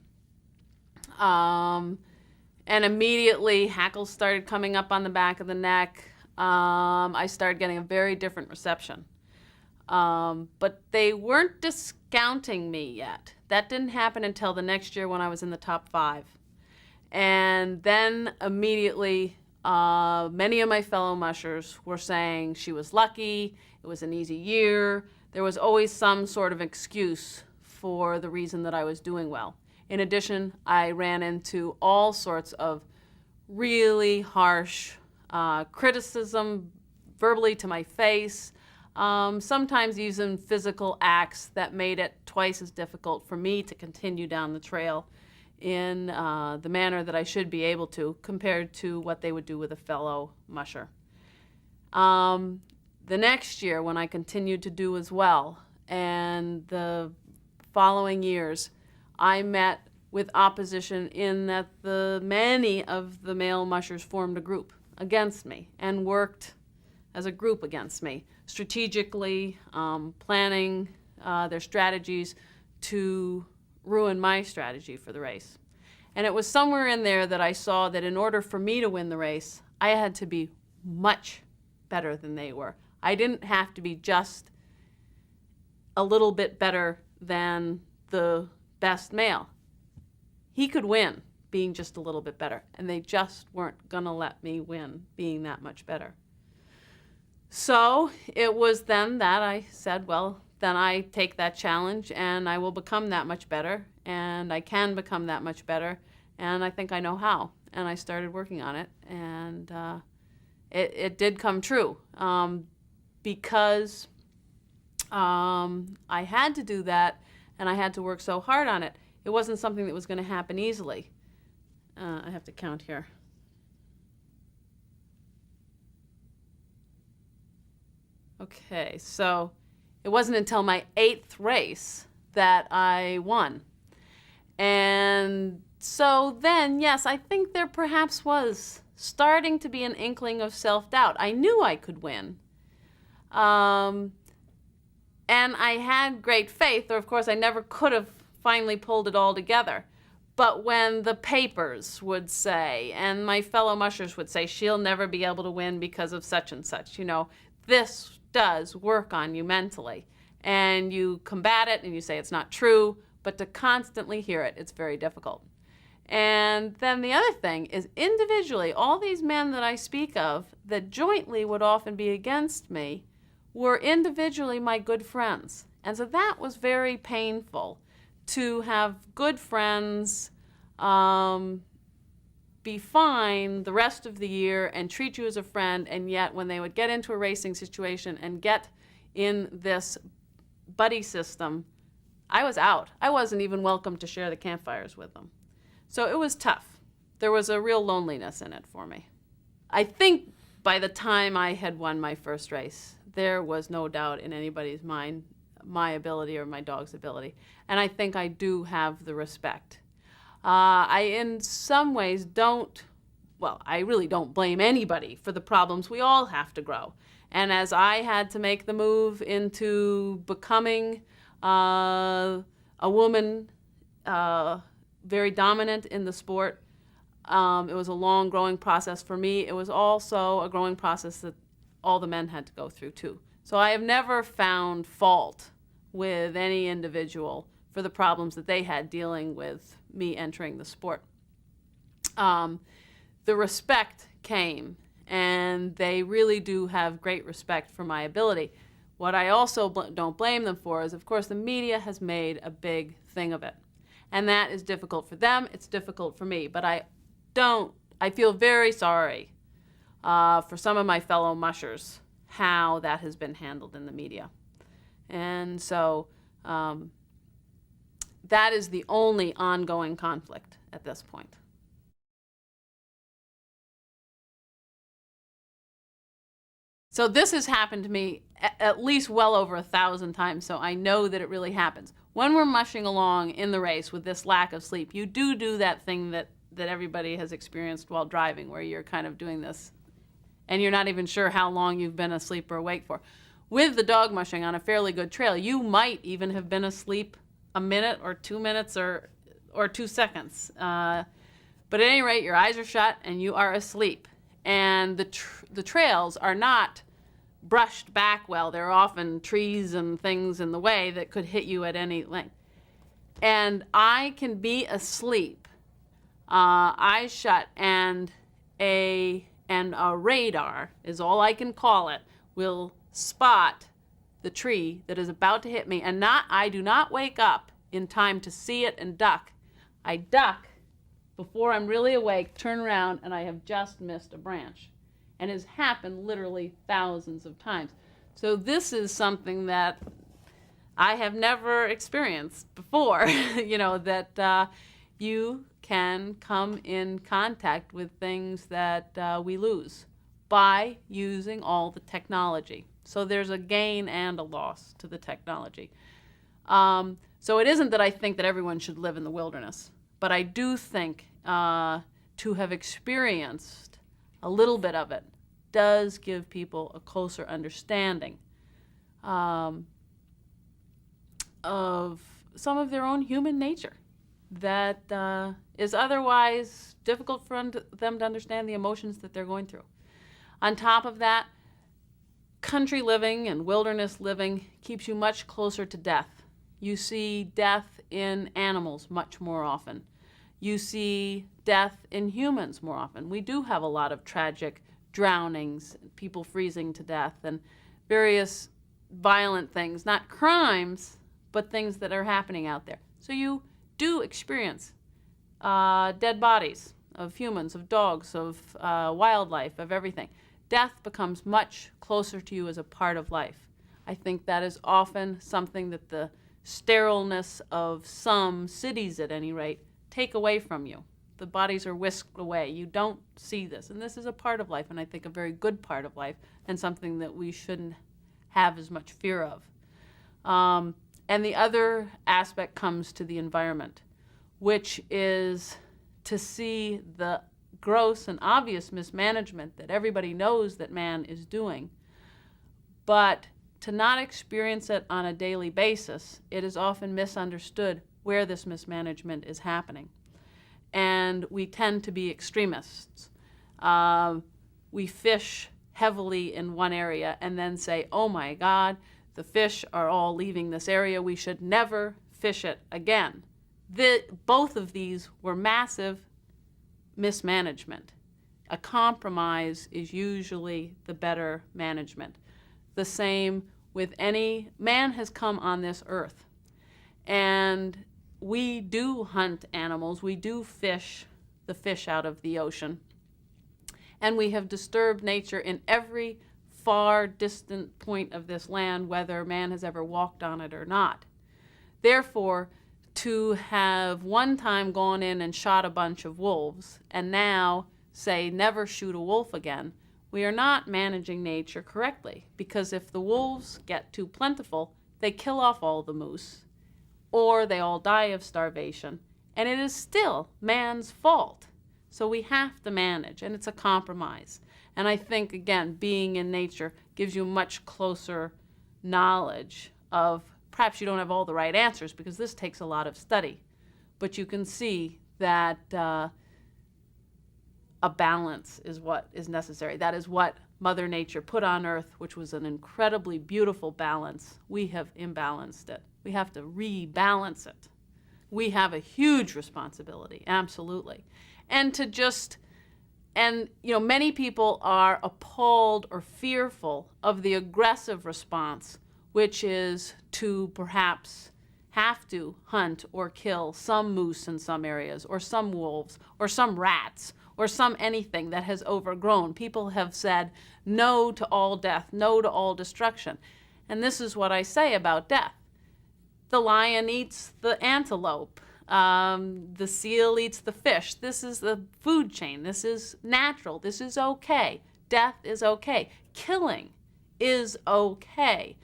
S1: And immediately hackles started coming up on the back of the neck. I started getting a very different reception. But they weren't discounting me yet. That didn't happen until the next year when I was in the top 5. And then immediately, many of my fellow mushers were saying she was lucky, it was an easy year. There was always some sort of excuse for the reason that I was doing well. In addition, I ran into all sorts of really harsh criticism verbally to my face, sometimes even physical acts that made it twice as difficult for me to continue down the trail. in the manner that I should be able to, compared to what they would do with a fellow musher. The next year, when I continued to do as well, and the following years, I met with opposition in that many of the male mushers formed a group against me and worked as a group against me, strategically planning their strategies to ruin my strategy for the race. And it was somewhere in there that I saw that in order for me to win the race, I had to be much better than they were. I didn't have to be just a little bit better than the best male. He could win being just a little bit better, and they just weren't gonna let me win being that much better. So it was then that I said, well, then I take that challenge and I will become that much better, and I can become that much better, and I think I know how. And I started working on it, and it did come true because I had to do that, and I had to work so hard on it. It wasn't something that was going to happen easily. I have to count here. Okay, so it wasn't until my 8th race that I won. And so then, yes, I think there perhaps was starting to be an inkling of self-doubt. I knew I could win. And I had great faith, or of course I never could have finally pulled it all together. But when the papers would say, and my fellow mushers would say, she'll never be able to win because of such and such, this does work on you mentally. And you combat it and you say it's not true, but to constantly hear it, it's very difficult. And then the other thing is individually, all these men that I speak of that jointly would often be against me were individually my good friends. And so that was very painful, to have good friends be fine the rest of the year and treat you as a friend, and yet when they would get into a racing situation and get in this buddy system, I was out. I wasn't even welcome to share the campfires with them. So it was tough. There was a real loneliness in it for me. I think by the time I had won my first race, there was no doubt in anybody's mind my ability or my dog's ability. And I think I do have the respect. I, in some ways, I really don't blame anybody for the problems. We all have to grow. And as I had to make the move into becoming a woman very dominant in the sport, it was a long growing process for me. It was also a growing process that all the men had to go through too. So I have never found fault with any individual for the problems that they had dealing with me entering the sport. The respect came, and they really do have great respect for my ability. What I also don't blame them for is, of course, the media has made a big thing of it. And that is difficult for them, it's difficult for me. But I feel very sorry for some of my fellow mushers, how that has been handled in the media. And so that is the only ongoing conflict at this point. So this has happened to me at least well over 1,000 times, so I know that it really happens. When we're mushing along in the race with this lack of sleep, you do that thing that everybody has experienced while driving, where you're kind of doing this and you're not even sure how long you've been asleep or awake for. With the dog mushing on a fairly good trail, you might even have been asleep a minute or 2 minutes or 2 seconds. But at any rate, your eyes are shut and you are asleep. And the trails are not brushed back well. There are often trees and things in the way that could hit you at any length. And I can be asleep, eyes shut, and a radar, is all I can call it, will spot the tree that is about to hit me. And I do not wake up in time to see it and duck. I duck before I'm really awake, turn around, and I have just missed a branch. And it has happened literally thousands of times. So this is something that I have never experienced before, that you can come in contact with things that we lose by using all the technology. So there's a gain and a loss to the technology. So it isn't that I think that everyone should live in the wilderness, but I do think to have experienced a little bit of it does give people a closer understanding of some of their own human nature that is otherwise difficult for them to understand the emotions that they're going through. On top of that, country living and wilderness living keeps you much closer to death. You see death in animals much more often. You see death in humans more often. We do have a lot of tragic drownings, people freezing to death, and various violent things, not crimes, but things that are happening out there. So you do experience dead bodies of humans, of dogs, of wildlife, of everything. Death becomes much closer to you as a part of life. I think that is often something that the sterileness of some cities, at any rate, take away from you. The bodies are whisked away. You don't see this. And this is a part of life, and I think a very good part of life, and something that we shouldn't have as much fear of. And the other aspect comes to the environment, which is to see the gross and obvious mismanagement that everybody knows that man is doing, but to not experience it on a daily basis, it is often misunderstood where this mismanagement is happening. And we tend to be extremists. We fish heavily in one area and then say, oh my God, the fish are all leaving this area. We should never fish it again. Both of these were massive mismanagement. A compromise is usually the better management. The same with any man has come on this earth. And we do hunt animals. We do fish the fish out of the ocean. And we have disturbed nature in every far distant point of this land, whether man has ever walked on it or not. Therefore, to have one time gone in and shot a bunch of wolves and now say never shoot a wolf again, we are not managing nature correctly, because if the wolves get too plentiful, they kill off all the moose, or they all die of starvation, and it is still man's fault. So we have to manage, and it's a compromise. And I think, again, being in nature gives you much closer knowledge of, perhaps you don't have all the right answers, because this takes a lot of study, but you can see that a balance is what is necessary. That is what Mother Nature put on Earth, which was an incredibly beautiful balance. We have imbalanced it. We have to rebalance it. We have a huge responsibility, absolutely. And to just, and you know, many people are appalled or fearful of the aggressive response, which is to perhaps have to hunt or kill some moose in some areas, or some wolves, or some rats, or some anything that has overgrown. People have said no to all death, no to all destruction. And this is what I say about death. The lion eats the antelope. The seal eats the fish. This is the food chain. This is natural. This is okay. Death is okay. Killing is okay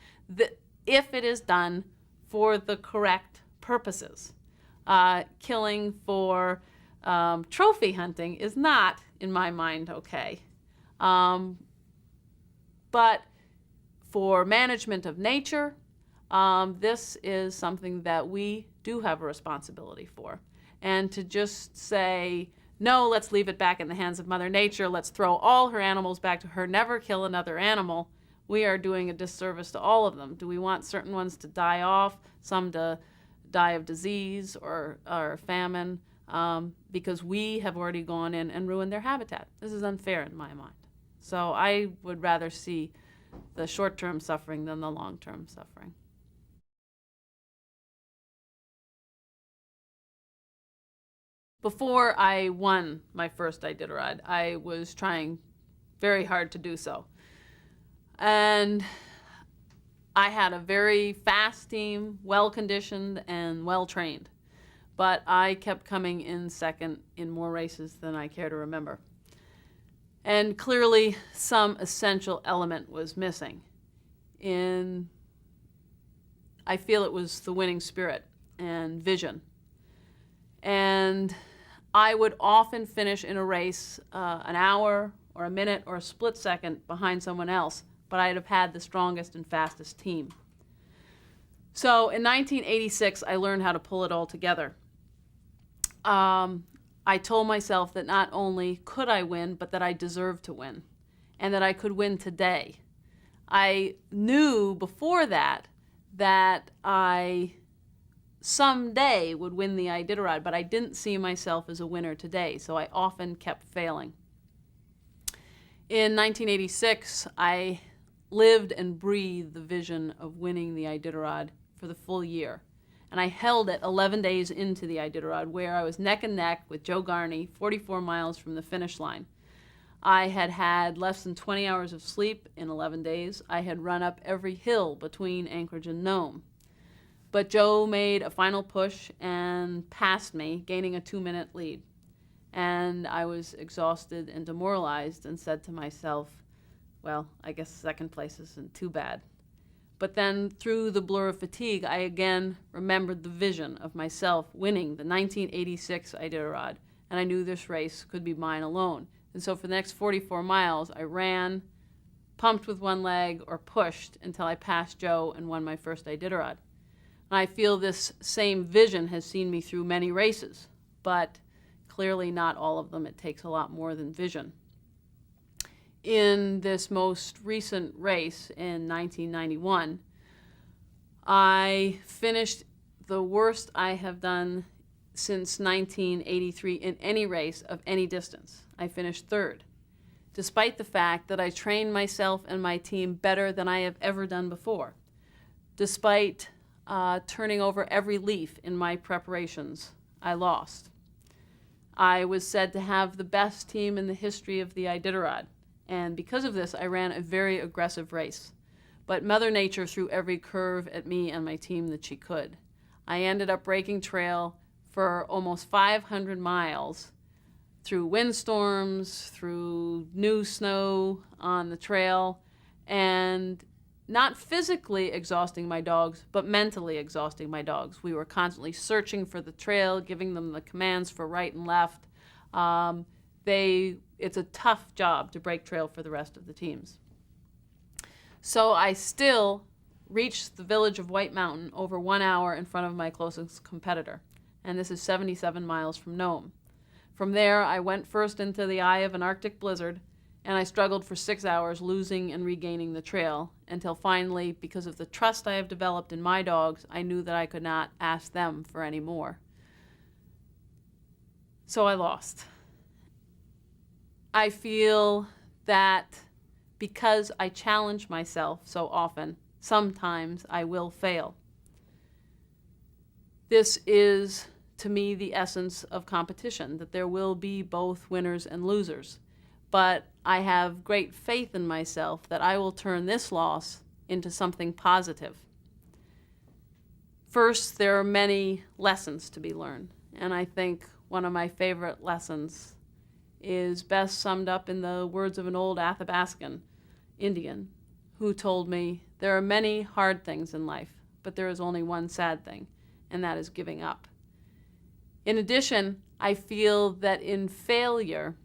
S1: if it is done for the correct purposes. Killing for trophy hunting is not, in my mind, okay. But for management of nature, this is something that we do have a responsibility for. And to just say, no, let's leave it back in the hands of Mother Nature, let's throw all her animals back to her, never kill another animal, we are doing a disservice to all of them. Do we want certain ones to die off, some to die of disease or famine, because we have already gone in and ruined their habitat? This is unfair in my mind. So I would rather see the short-term suffering than the long-term suffering. Before I won my first Iditarod, I was trying very hard to do so. And I had a very fast team, well-conditioned and well-trained. but I kept coming in second in more races than I care to remember. And clearly some essential element was missing. I feel it was the winning spirit and vision. And I would often finish in a race an hour or a minute or a split second behind someone else, but I'd have had the strongest and fastest team. So in 1986, I learned how to pull it all together. I told myself that not only could I win, but that I deserved to win, and that I could win today. I knew before that I someday would win the Iditarod, but I didn't see myself as a winner today, so I often kept failing. In 1986, I lived and breathed the vision of winning the Iditarod for the full year. And I held it 11 days into the Iditarod, where I was neck and neck with Joe Garney, 44 miles from the finish line. I had had less than 20 hours of sleep in 11 days. I had run up every hill between Anchorage and Nome. But Joe made a final push and passed me, gaining a 2-minute lead. And I was exhausted and demoralized and said to myself, well, I guess second place isn't too bad. But then through the blur of fatigue, I again remembered the vision of myself winning the 1986 Iditarod, and I knew this race could be mine alone. And so for the next 44 miles, I ran, pumped with one leg, or pushed until I passed Joe and won my first Iditarod. And I feel this same vision has seen me through many races, but clearly not all of them. It takes a lot more than vision. In this most recent race in 1991, I finished the worst I have done since 1983 in any race of any distance. I finished third, despite the fact that I trained myself and my team better than I have ever done before, despite turning over every leaf in my preparations. I lost. I was said to have the best team in the history of the Iditarod. And because of this, I ran a very aggressive race. But Mother Nature threw every curve at me and my team that she could. I ended up breaking trail for almost 500 miles through windstorms, through new snow on the trail, and not physically exhausting my dogs, but mentally exhausting my dogs. We were constantly searching for the trail, giving them the commands for right and left. It's a tough job to break trail for the rest of the teams. So I still reached the village of White Mountain over 1 hour in front of my closest competitor, and this is 77 miles from Nome. From there, I went first into the eye of an Arctic blizzard, and I struggled for 6 hours, losing and regaining the trail, until finally, because of the trust I have developed in my dogs, I knew that I could not ask them for any more. So I lost. I feel that because I challenge myself so often, sometimes I will fail. This is, to me, the essence of competition, that there will be both winners and losers. But I have great faith in myself that I will turn this loss into something positive. First, there are many lessons to be learned, and I think one of my favorite lessons is best summed up in the words of an old Athabaskan Indian who told me, there are many hard things in life, but there is only one sad thing, and that is giving up. In addition, I feel that in failure,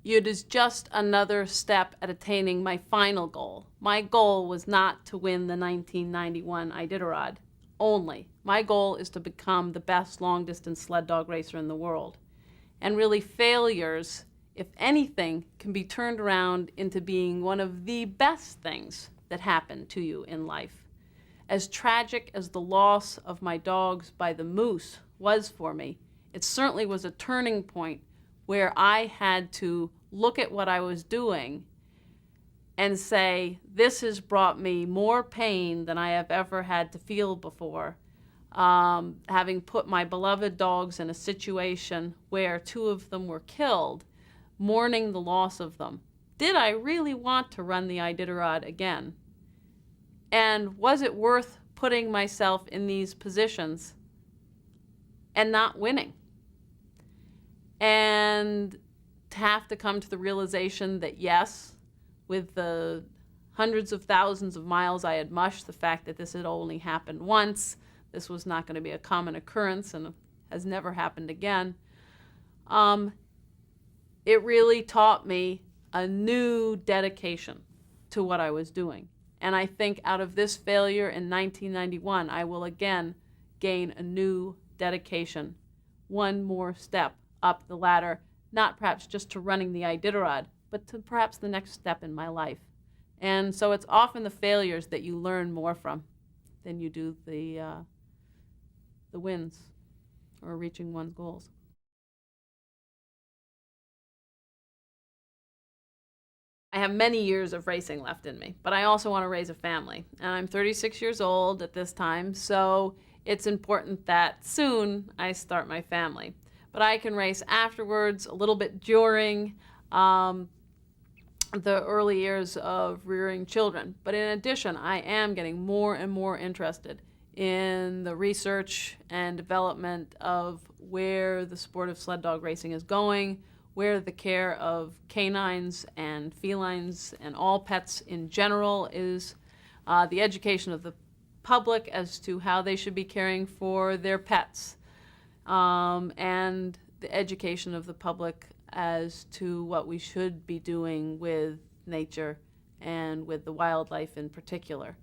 S1: it is just another step at attaining my final goal. My goal was not to win the 1991 Iditarod only. My goal is to become the best long-distance sled dog racer in the world. And really, failures, if anything, can be turned around into being one of the best things that happen to you in life. As tragic as the loss of my dogs by the moose was for me, it certainly was a turning point where I had to look at what I was doing and say, this has brought me more pain than I have ever had to feel before. Having put my beloved dogs in a situation where 2 of them were killed, mourning the loss of them. Did I really want to run the Iditarod again? And was it worth putting myself in these positions and not winning. And to have to come to the realization that yes, with the hundreds of thousands of miles I had mushed, the fact that this had only happened once, this was not going to be a common occurrence and has never happened again, it really taught me a new dedication to what I was doing. And I think out of this failure in 1991, I will again gain a new dedication, one more step up the ladder, not perhaps just to running the Iditarod, but to perhaps the next step in my life. And so it's often the failures that you learn more from than you do the wins or reaching one's goals. I have many years of racing left in me, but I also want to raise a family. And I'm 36 years old at this time, so it's important that soon I start my family. But I can race afterwards, a little bit during the early years of rearing children. But in addition, I am getting more and more interested in the research and development of where the sport of sled dog racing is going, where the care of canines and felines and all pets in general is, the education of the public as to how they should be caring for their pets, and the education of the public as to what we should be doing with nature and with the wildlife in particular.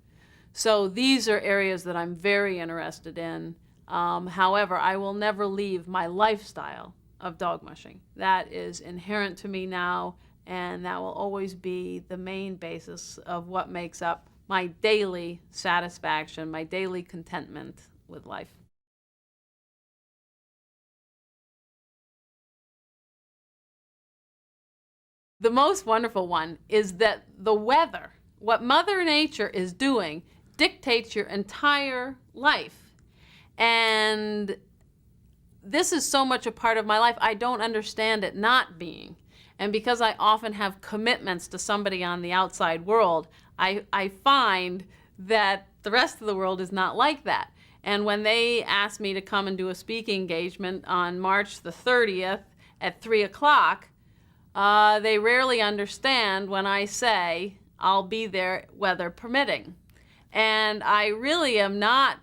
S1: So these are areas that I'm very interested in. However, I will never leave my lifestyle of dog mushing. That is inherent to me now, and that will always be the main basis of what makes up my daily satisfaction, my daily contentment with life. The most wonderful one is that the weather, what Mother Nature is doing, dictates your entire life. And this is so much a part of my life, I don't understand it not being. And because I often have commitments to somebody on the outside world, I find that the rest of the world is not like that. And when they ask me to come and do a speaking engagement on March the 30th at 3 o'clock, they rarely understand when I say I'll be there weather permitting. And I really am not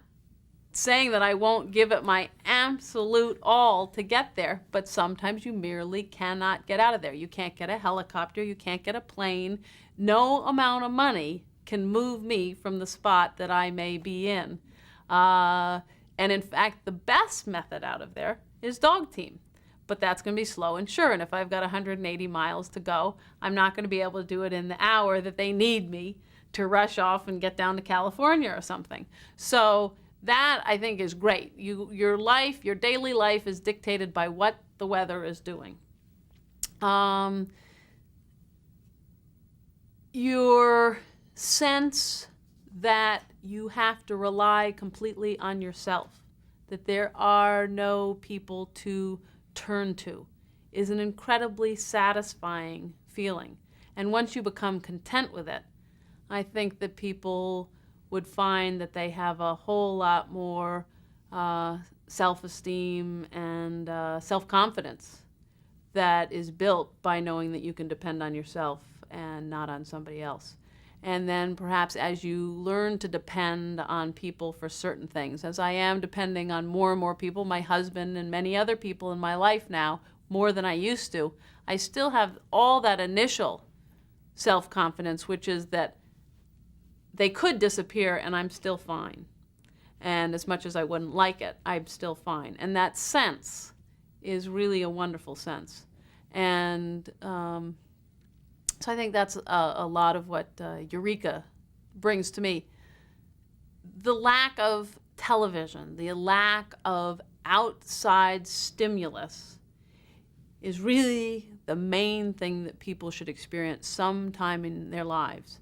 S1: saying that I won't give it my absolute all to get there, but sometimes you merely cannot get out of there. You can't get a helicopter, you can't get a plane. No amount of money can move me from the spot that I may be in. And in fact, the best method out of there is dog team. But that's going to be slow and sure. And if I've got 180 miles to go, I'm not going to be able to do it in the hour that they need me to rush off and get down to California or something. So that, I think, is great. Your life, your daily life is dictated by what the weather is doing. Your sense that you have to rely completely on yourself, that there are no people to turn to, is an incredibly satisfying feeling. And once you become content with it, I think that people would find that they have a whole lot more self-esteem and self-confidence that is built by knowing that you can depend on yourself and not on somebody else. And then perhaps as you learn to depend on people for certain things, as I am depending on more and more people, my husband and many other people in my life now, more than I used to, I still have all that initial self-confidence, which is that they could disappear and I'm still fine. And as much as I wouldn't like it, I'm still fine. And that sense is really a wonderful sense. And so I think that's a lot of what Eureka brings to me. The lack of television, the lack of outside stimulus is really the main thing that people should experience sometime in their lives.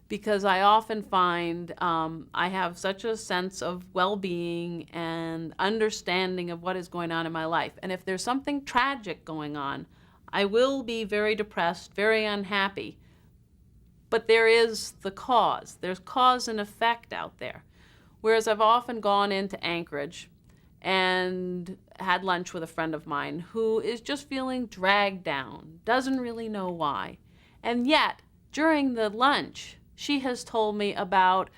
S1: Because I often find I have such a sense of well-being and understanding of what is going on in my life. And if there's something tragic going on, I will be very depressed, very unhappy. But there is the cause. There's cause and effect out there. Whereas I've often gone into Anchorage and had lunch with a friend of mine who is just feeling dragged down, doesn't really know why. And yet, during the lunch, she has told me about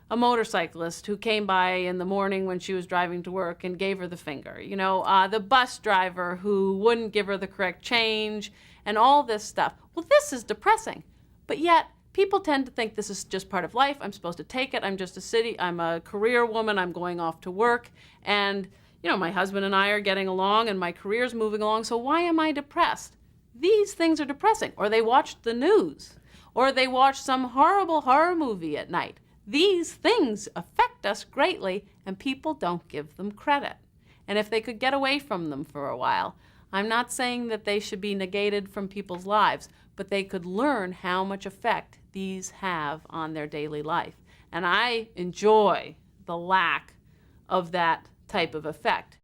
S1: a motorcyclist who came by in the morning when she was driving to work and gave her the finger. The bus driver who wouldn't give her the correct change and all this stuff. Well, this is depressing. But yet, people tend to think this is just part of life. I'm supposed to take it. I'm a career woman. I'm going off to work. And, my husband and I are getting along and my career's moving along. So why am I depressed? These things are depressing. Or they watched the news. Or they watched some horrible horror movie at night. These things affect us greatly, and people don't give them credit. And if they could get away from them for a while, I'm not saying that they should be negated from people's lives, but they could learn how much effect these have on their daily life. And I enjoy the lack of that type of effect.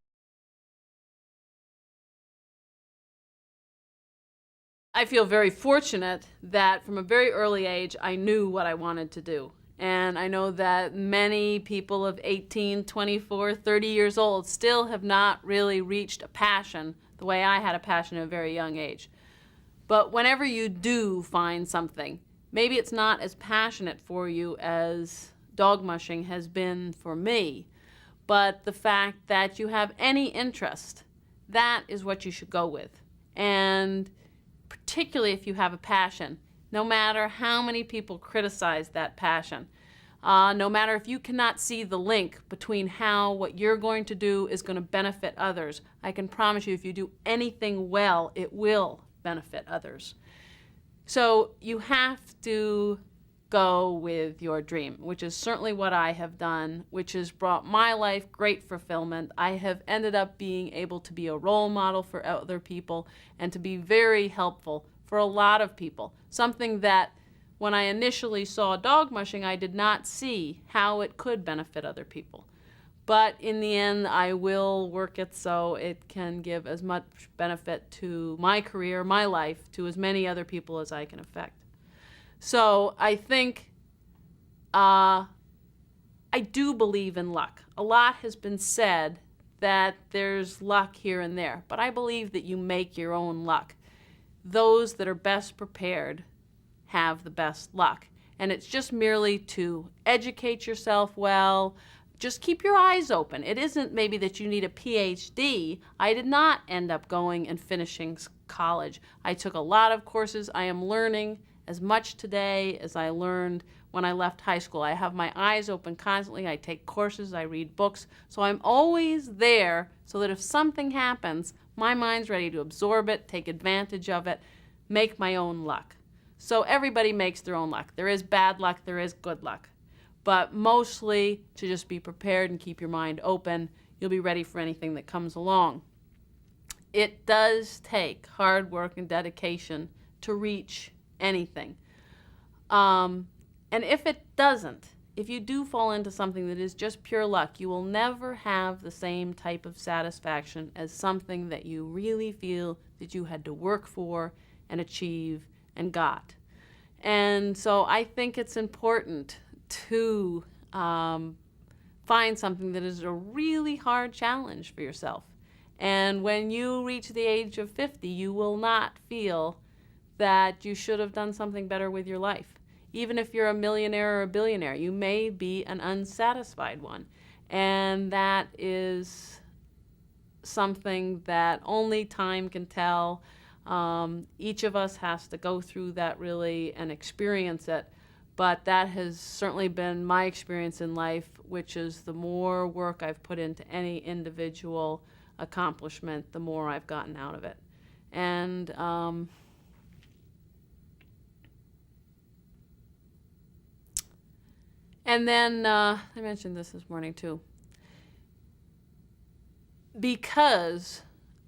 S1: I feel very fortunate that from a very early age, I knew what I wanted to do. And I know that many people of 18, 24, 30 years old still have not really reached a passion the way I had a passion at a very young age. But whenever you do find something, maybe it's not as passionate for you as dog mushing has been for me, but the fact that you have any interest, that is what you should go with. And particularly if you have a passion, no matter how many people criticize that passion, no matter if you cannot see the link between how what you're going to do is going to benefit others, I can promise you if you do anything well, it will benefit others. So you have to go with your dream, which is certainly what I have done, which has brought my life great fulfillment. I have ended up being able to be a role model for other people and to be very helpful for a lot of people. Something that when I initially saw dog mushing, I did not see how it could benefit other people. But in the end, I will work it so it can give as much benefit to my career, my life, to as many other people as I can affect. So I think I do believe in luck. A lot has been said that there's luck here and there, but I believe that you make your own luck. Those that are best prepared have the best luck. And it's just merely to educate yourself well, just keep your eyes open. It isn't maybe that you need a PhD. I did not end up going and finishing college. I took a lot of courses. I am learning as much today as I learned when I left high school. I have my eyes open constantly. I take courses, I read books. So I'm always there so that if something happens, my mind's ready to absorb it, take advantage of it, make my own luck. So everybody makes their own luck. There is bad luck, there is good luck. But mostly to just be prepared and keep your mind open. You'll be ready for anything that comes along. It does take hard work and dedication to reach anything. And if it doesn't, if you do fall into something that is just pure luck, you will never have the same type of satisfaction as something that you really feel that you had to work for and achieve and got. And so I think it's important to find something that is a really hard challenge for yourself. And when you reach the age of 50, you will not feel that you should have done something better with your life. Even if you're a millionaire or a billionaire, you may be an unsatisfied one. And that is something that only time can tell. Each of us has to go through that really and experience it. But that has certainly been my experience in life, which is the more work I've put into any individual accomplishment, the more I've gotten out of it. And then I mentioned this morning too. Because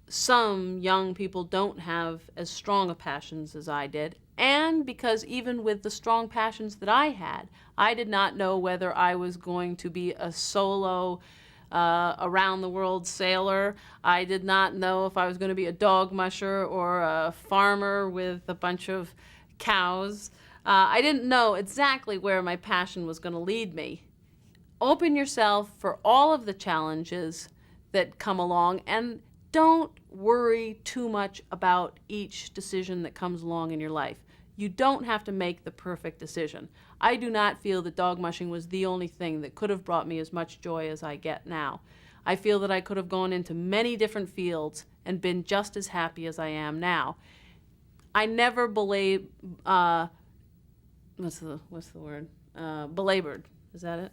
S1: some young people don't have as strong a passions as I did, and because even with the strong passions that I had, I did not know whether I was going to be a solo around-the-world sailor. I did not know if I was going to be a dog musher or a farmer with a bunch of cows. I didn't know exactly where my passion was going to lead me. Open yourself for all of the challenges. that come along, and don't worry too much about each decision that comes along in your life. You don't have to make the perfect decision. I do not feel that dog mushing was the only thing that could have brought me as much joy as I get now. I feel that I could have gone into many different fields and been just as happy as I am now. I never belabored, belabored, is that it?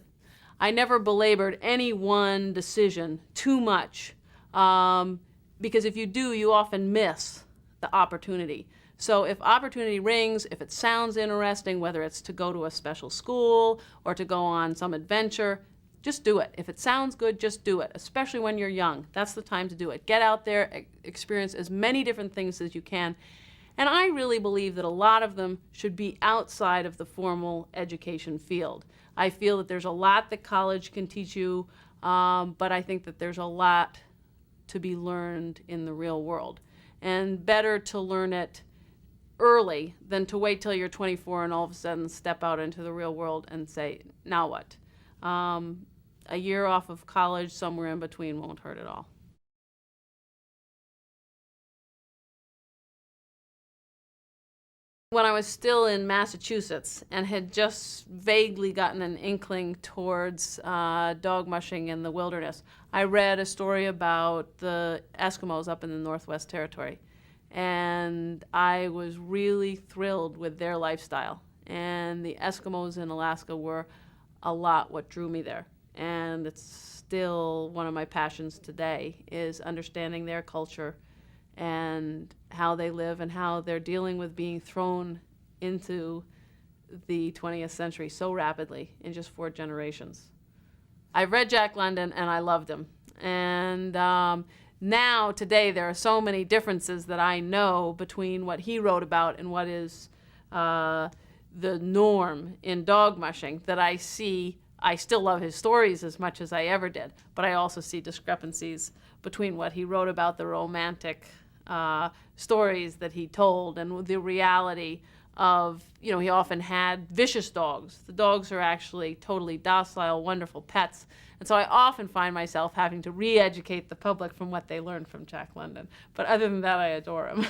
S1: I never belabored any one decision too much, because if you do, you often miss the opportunity. So if opportunity rings, if it sounds interesting, whether it's to go to a special school or to go on some adventure, just do it. If it sounds good, just do it, especially when you're young. That's the time to do it. Get out there, experience as many different things as you can. And I really believe that a lot of them should be outside of the formal education field. I feel that there's a lot that college can teach you, but I think that there's a lot to be learned in the real world. And better to learn it early than to wait till you're 24 and all of a sudden step out into the real world and say, now what? A year off of college, somewhere in between, won't hurt at all. When I was still in Massachusetts and had just vaguely gotten an inkling towards dog mushing in the wilderness, I read a story about the Eskimos up in the Northwest Territory. And I was really thrilled with their lifestyle. And the Eskimos in Alaska were a lot what drew me there. And it's still one of my passions today, is understanding their culture and how they live and how they're dealing with being thrown into the 20th century so rapidly in just 4 generations. I read Jack London and I loved him. And now, today, there are so many differences that I know between what he wrote about and what is the norm in dog mushing that I see. I still love his stories as much as I ever did, but I also see discrepancies between what he wrote about, the romantic stories that he told, and the reality of, he often had vicious dogs. The dogs are actually totally docile, wonderful pets. And so I often find myself having to re-educate the public from what they learned from Jack London. But other than that, I adore him.